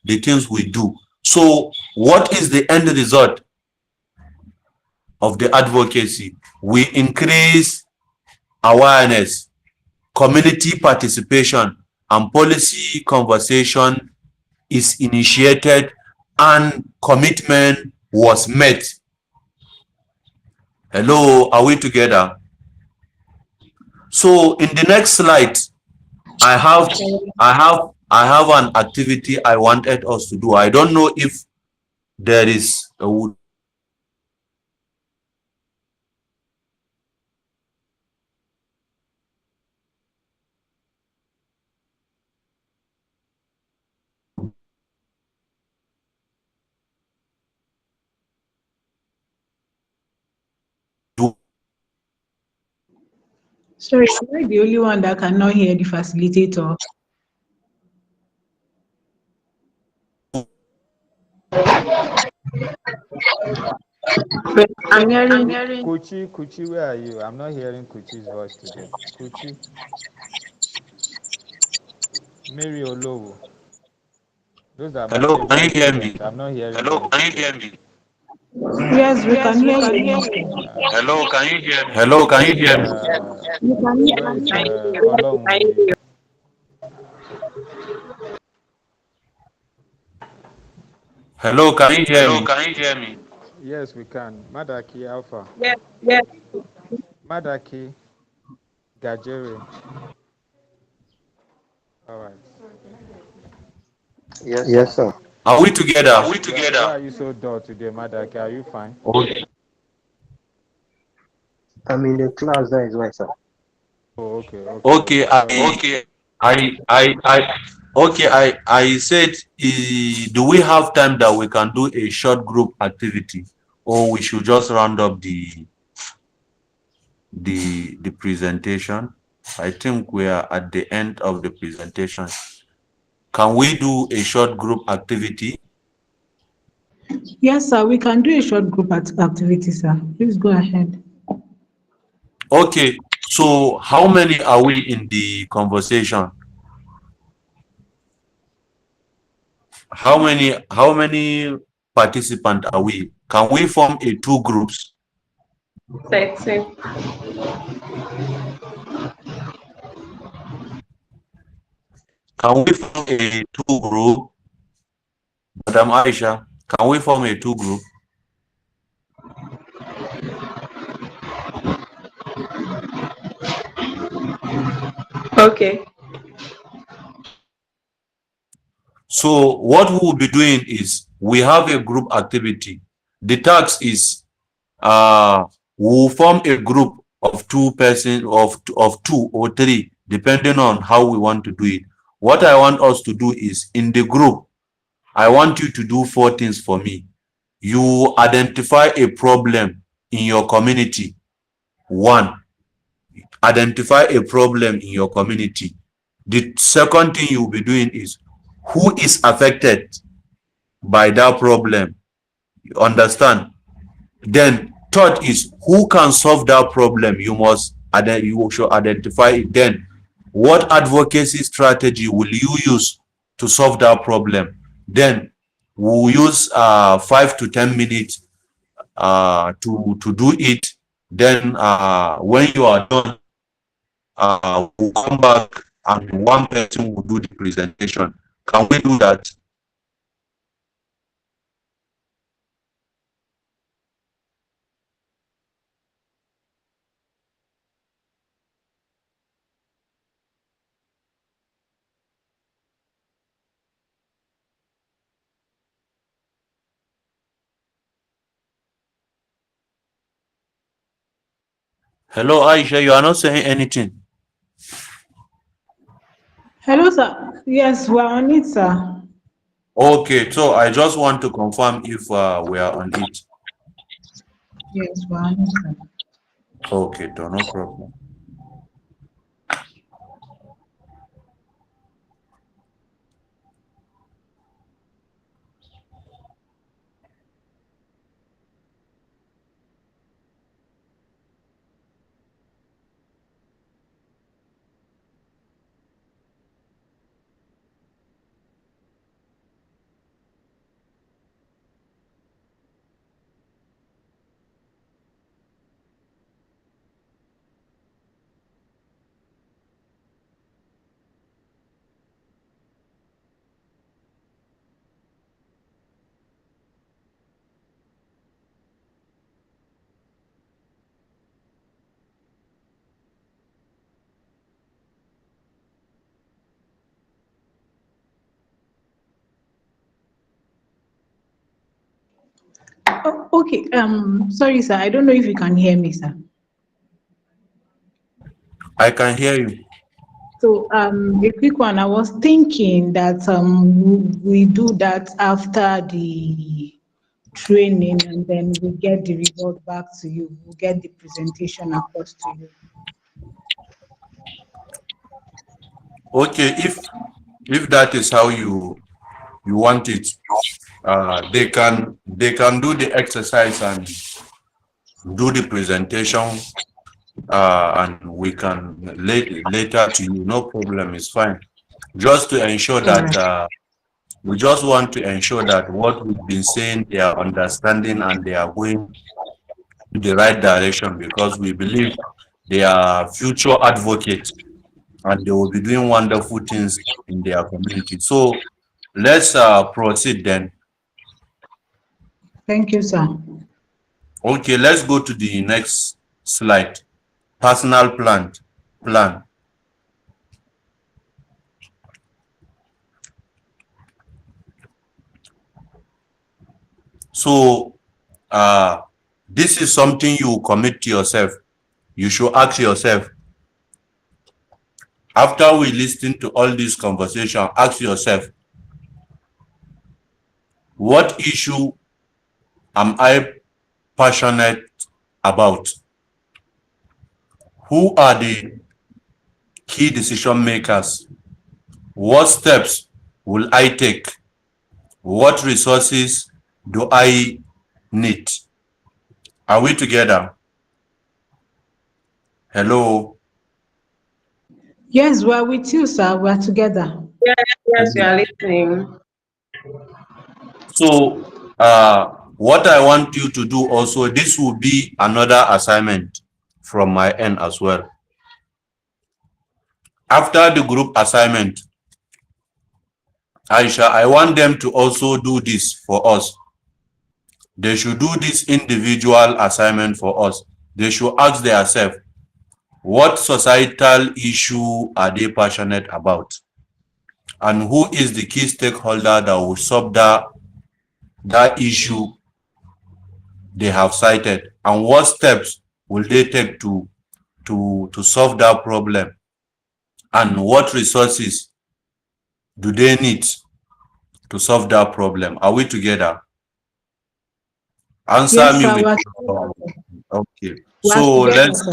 Speaker 7: the things we do. So what is the end result of the advocacy? We increase awareness, community participation, and policy conversation is initiated and commitment was met. Hello, are we together? So in the next slide, I have an activity I wanted us to do. I don't know if there is a
Speaker 1: Sorry, am I the only one that cannot hear the facilitator? I'm hearing.
Speaker 6: Kuchi, where are you? I'm not hearing Kuchi's voice today. Kuchi. Mary Olowo. Those are my
Speaker 7: Hello, can you
Speaker 6: favorite
Speaker 7: hear
Speaker 6: students.
Speaker 7: me?
Speaker 6: I'm not hearing
Speaker 7: Hello,
Speaker 6: them
Speaker 7: can you
Speaker 6: today.
Speaker 7: hear me?
Speaker 1: Yes, we can hear you.
Speaker 7: Hello, can you hear me? Hello, can you hear me?
Speaker 1: We can hear
Speaker 6: Where is
Speaker 1: you.
Speaker 6: Olonwuye?
Speaker 7: Hello, can you hear me? Can you hear me?
Speaker 6: Yes, we can. Madaki Alpha.
Speaker 1: Yes.
Speaker 6: Madaki Gajere. All right.
Speaker 3: Yes, sir.
Speaker 7: Are we together? Are we
Speaker 6: Why
Speaker 7: together?
Speaker 6: are you so dull today, Madaki? Are you fine?
Speaker 7: Okay.
Speaker 3: I'm in the class, that is why, sir.
Speaker 6: Oh, okay.
Speaker 7: Okay,
Speaker 6: Sorry.
Speaker 7: I said, do we have time that we can do a short group activity, or we should just round up the presentation? I think we are at the end of the presentation. Can we do a short group activity?
Speaker 1: Yes, sir. We can do a short group activity, sir. Please go ahead.
Speaker 7: Okay, so how many are we in the conversation? How many participants are we? Can we form a 2 groups?
Speaker 1: Sexy.
Speaker 7: Can we form a two group? Madam Aisha, can we form a two group?
Speaker 1: Okay.
Speaker 7: So what we will be doing is we have a group activity. The task is we will form a group of of two or three, depending on how we want to do it. What I want us to do is in the group, I want you to do four things for me. You identify a problem in your community. One, identify a problem in your community. The second thing you'll be doing is who is affected by that problem. You understand? Then third is who can solve that problem. You should identify it. Then what advocacy strategy will you use to solve that problem? Then we'll use 5 to 10 minutes to do it. Then when you are done, we'll come back and one person will do the presentation. Can we do that? Hello, Aisha, you are not saying anything.
Speaker 1: Hello, sir. Yes, we're on it, sir.
Speaker 7: Okay, so I just want to confirm if we are on it.
Speaker 1: Yes, we're on it, sir.
Speaker 7: Okay, no problem.
Speaker 1: Oh, okay. Sorry, sir. I don't know if you can hear me, sir.
Speaker 7: I can hear you.
Speaker 1: So, a quick one. I was thinking that we do that after the training, and then we get the result back to you. We'll get the presentation across to you.
Speaker 7: Okay, if that is how you want it, they can do the exercise and do the presentation, and we can later to you. No problem, it's fine. Just to ensure
Speaker 1: All
Speaker 7: that
Speaker 1: right.
Speaker 7: we just want to ensure that what we've been saying, they are understanding and they are going in the right direction, because we believe they are future advocates and they will be doing wonderful things in their community. So let's proceed then.
Speaker 1: Thank you, sir.
Speaker 7: Okay, let's go to the next slide. Personal plan. So this is something you commit to yourself. You should ask yourself, after we listen to all this conversation, ask yourself, what issue am I passionate about? Who are the key decision makers? What steps will I take? What resources do I need? Are we together? Hello?
Speaker 1: Yes, we're with you, sir. We're together.
Speaker 9: Yes, we are listening.
Speaker 7: So what I want you to do also, this will be another assignment from my end as well. After the group assignment, Aisha, I want them to also do this for us. They should do this individual assignment for us. They should ask themselves, what societal issue are they passionate about? And who is the key stakeholder that will solve that issue they have cited? And what steps will they take to solve that problem? And what resources do they need to solve that problem? Are we together? Answer
Speaker 1: Yes,
Speaker 7: me
Speaker 1: sir.
Speaker 7: with okay. So
Speaker 1: Together,
Speaker 7: let's
Speaker 1: sir.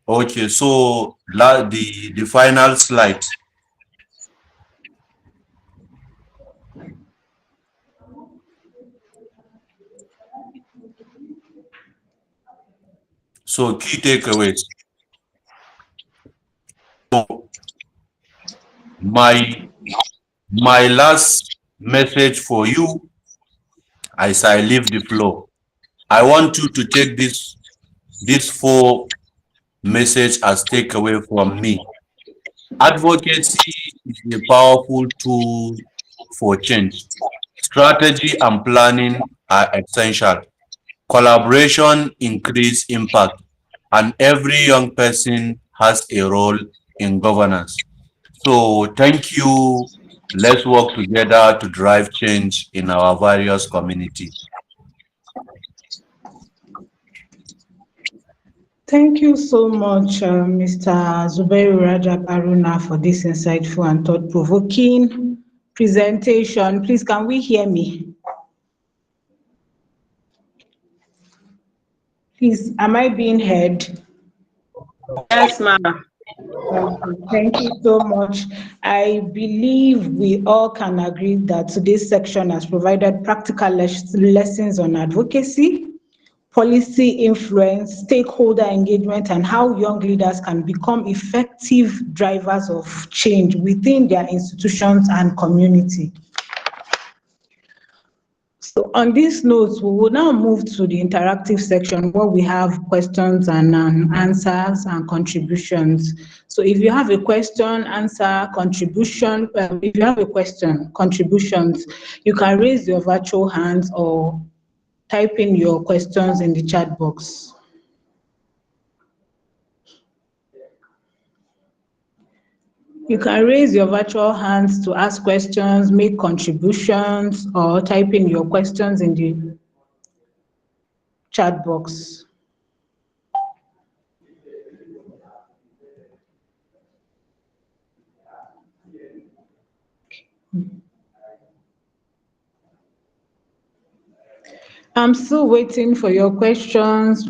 Speaker 7: okay. So the final slide. So key takeaways. So my last message for you as I leave the floor. I want you to take these four message as takeaway from me. Advocacy is a powerful tool for change. Strategy and planning are essential. Collaboration increase impact, and every young person has a role in governance. So thank you. Let's work together to drive change in our various community.
Speaker 1: Thank you so much, Mr. Zubairu Rajab Haruna, for this insightful and thought-provoking presentation. Please, can we hear me? Please, am I being heard?
Speaker 9: Yes, ma'am.
Speaker 1: Thank you so much. I believe we all can agree that today's section has provided practical lessons on advocacy, policy influence, stakeholder engagement, and how young leaders can become effective drivers of change within their institutions and community. So on this note, we will now move to the interactive section where we have questions and answers and contributions. So if you have a question, answer, contribution, if you have a question, contributions, you can raise your virtual hands or type in your questions in the chat box. You can raise your virtual hands to ask questions, make contributions, or type in your questions in the chat box. I'm still waiting for your questions.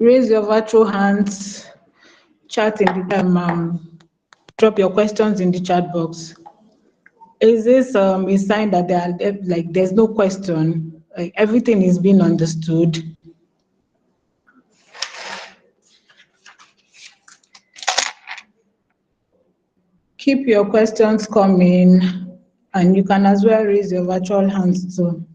Speaker 1: Raise your virtual hands, chat in the drop your questions in the chat box. Is this a sign that there's no question, like everything is being understood? Keep your questions coming, and you can as well raise your virtual hands too.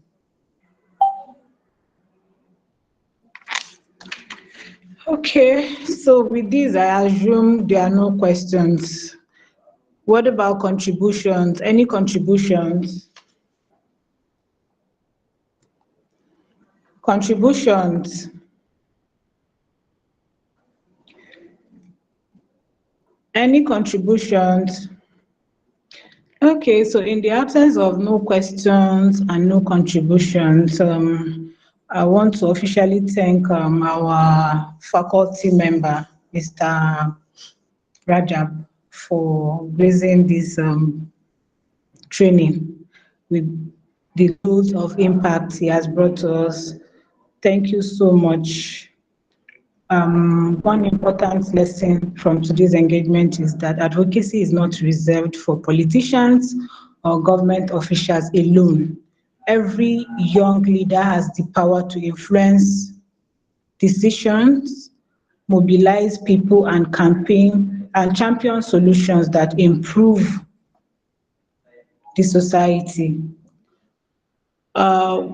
Speaker 1: Okay, so with this, I assume there are no questions. What about contributions? Any contributions? Contributions? Any contributions? Okay, so in the absence of no questions and no contributions, I want to officially thank our faculty member, Mr. Rajab, for raising this training with the loads of impact he has brought to us. Thank you so much. One important lesson from today's engagement is that advocacy is not reserved for politicians or government officials alone. Every young leader has the power to influence decisions, mobilize people and campaign and champion solutions that improve the society. Uh,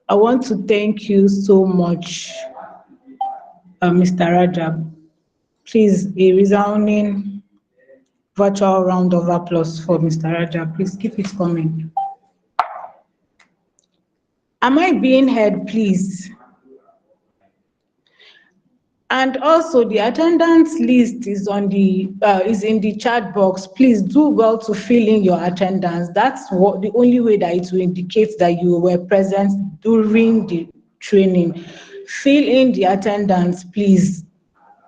Speaker 1: I want to thank you so much, Mr. Rajab. Please, a resounding virtual round of applause for Mr. Rajab. Please keep it coming. Am I being heard, please? And also, the attendance list is is in the chat box. Please do well to fill in your attendance. That's the only way that it will indicate that you were present during the training. Fill in the attendance, please.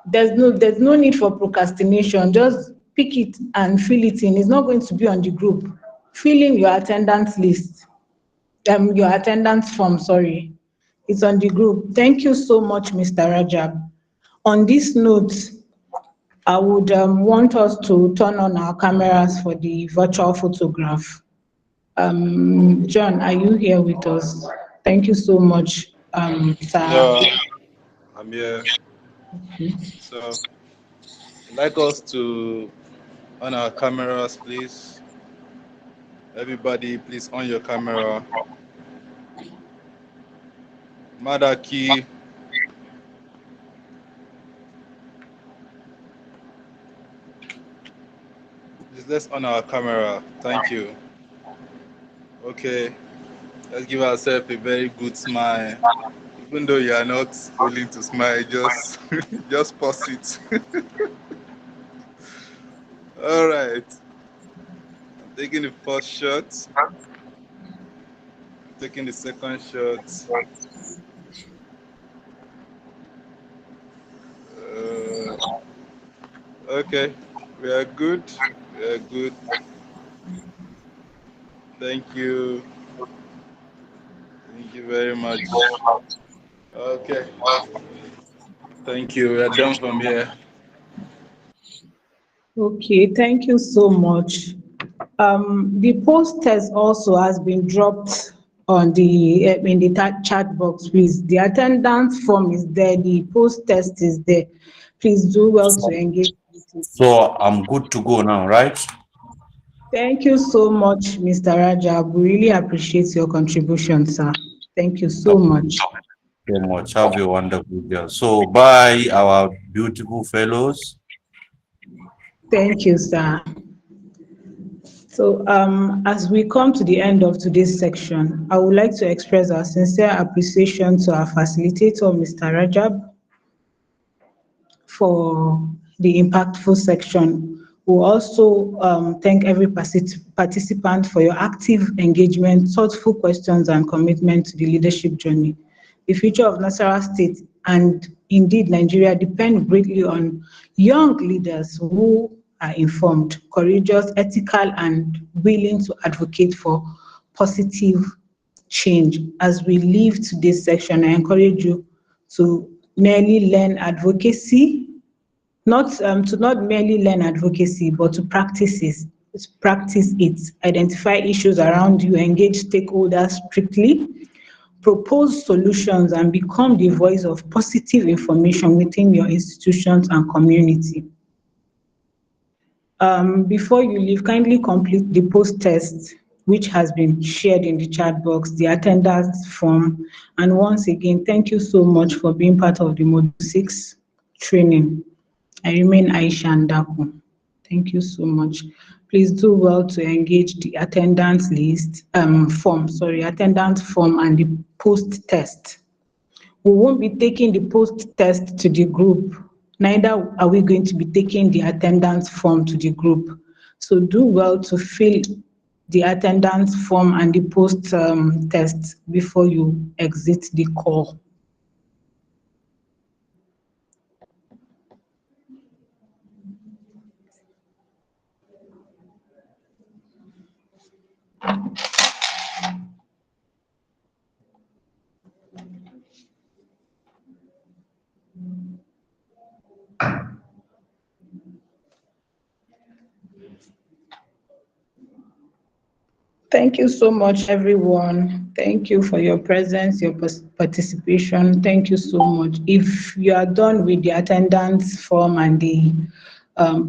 Speaker 1: There's no need for procrastination. Just pick it and fill it in. It's not going to be on the group. Fill in your attendance list. Your attendance form, sorry. It's on the group. Thank you so much, Mr. Rajab. On this note, I would want us to turn on our cameras for the virtual photograph. John, are you here with us? Thank you so much, sir.
Speaker 10: Yeah, I'm here. So, I'd like us to on our cameras, please. Everybody, please on your camera. Madaki. Please, let's on our camera. Thank you. Okay, let's give ourselves a very good smile. Even though you are not willing to smile, just just pause it. All right. I'm taking the first shot. Taking the second shot. Okay, we are good. We are good. Thank you. Thank you very much. Okay. Thank you. We are done from here.
Speaker 1: Okay, thank you so much. The post test also has been dropped on the in the chat box, please. The attendance form is there, the post test is there. Please do well to engage with it.
Speaker 7: So I'm good to go now, right?
Speaker 1: Thank you so much, Mr. Rajab. We really appreciate your contribution, sir. Thank you so much.
Speaker 7: So much. Have a wonderful day. So bye, our beautiful fellows.
Speaker 1: Thank you, sir. So as we come to the end of today's section, I would like to express our sincere appreciation to our facilitator, Mr. Rajab, for the impactful section. We also thank every participant for your active engagement, thoughtful questions, and commitment to the leadership journey. The future of Nasarawa State and indeed Nigeria depend greatly on young leaders who are informed, courageous, ethical, and willing to advocate for positive change. As we leave today's section, I encourage you to merely learn advocacy, to not merely learn advocacy, but to practice it, identify issues around you, engage stakeholders strictly, propose solutions, and become the voice of positive information within your institutions and community. Before you leave, kindly complete the post test, which has been shared in the chat box, the attendance form. And once again, thank you so much for being part of the Module 6 training. I remain Aisha Ndaku. Thank you so much. Please do well to engage the attendance attendance form and the post test. We won't be taking the post test to the group, neither are we going to be taking the attendance form to the group. So do well to fill the attendance form and the post test before you exit the call. Thank you so much, everyone. Thank you for your presence, your participation. Thank you so much. If you are done with the attendance form and the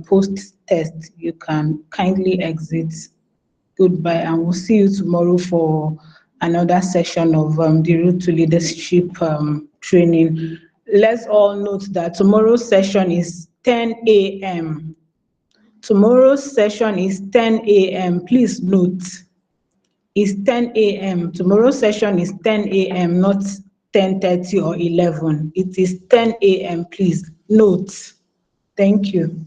Speaker 1: post test, you can kindly exit. Goodbye, and we'll see you tomorrow for another session of the Root2Leadership training. Let's all note that tomorrow's session is 10 a.m. Tomorrow's session is 10 a.m. Please note, it's 10 a.m. Tomorrow's session is 10 a.m., not 10:30 or 11. It is 10 a.m. Please note. Thank you.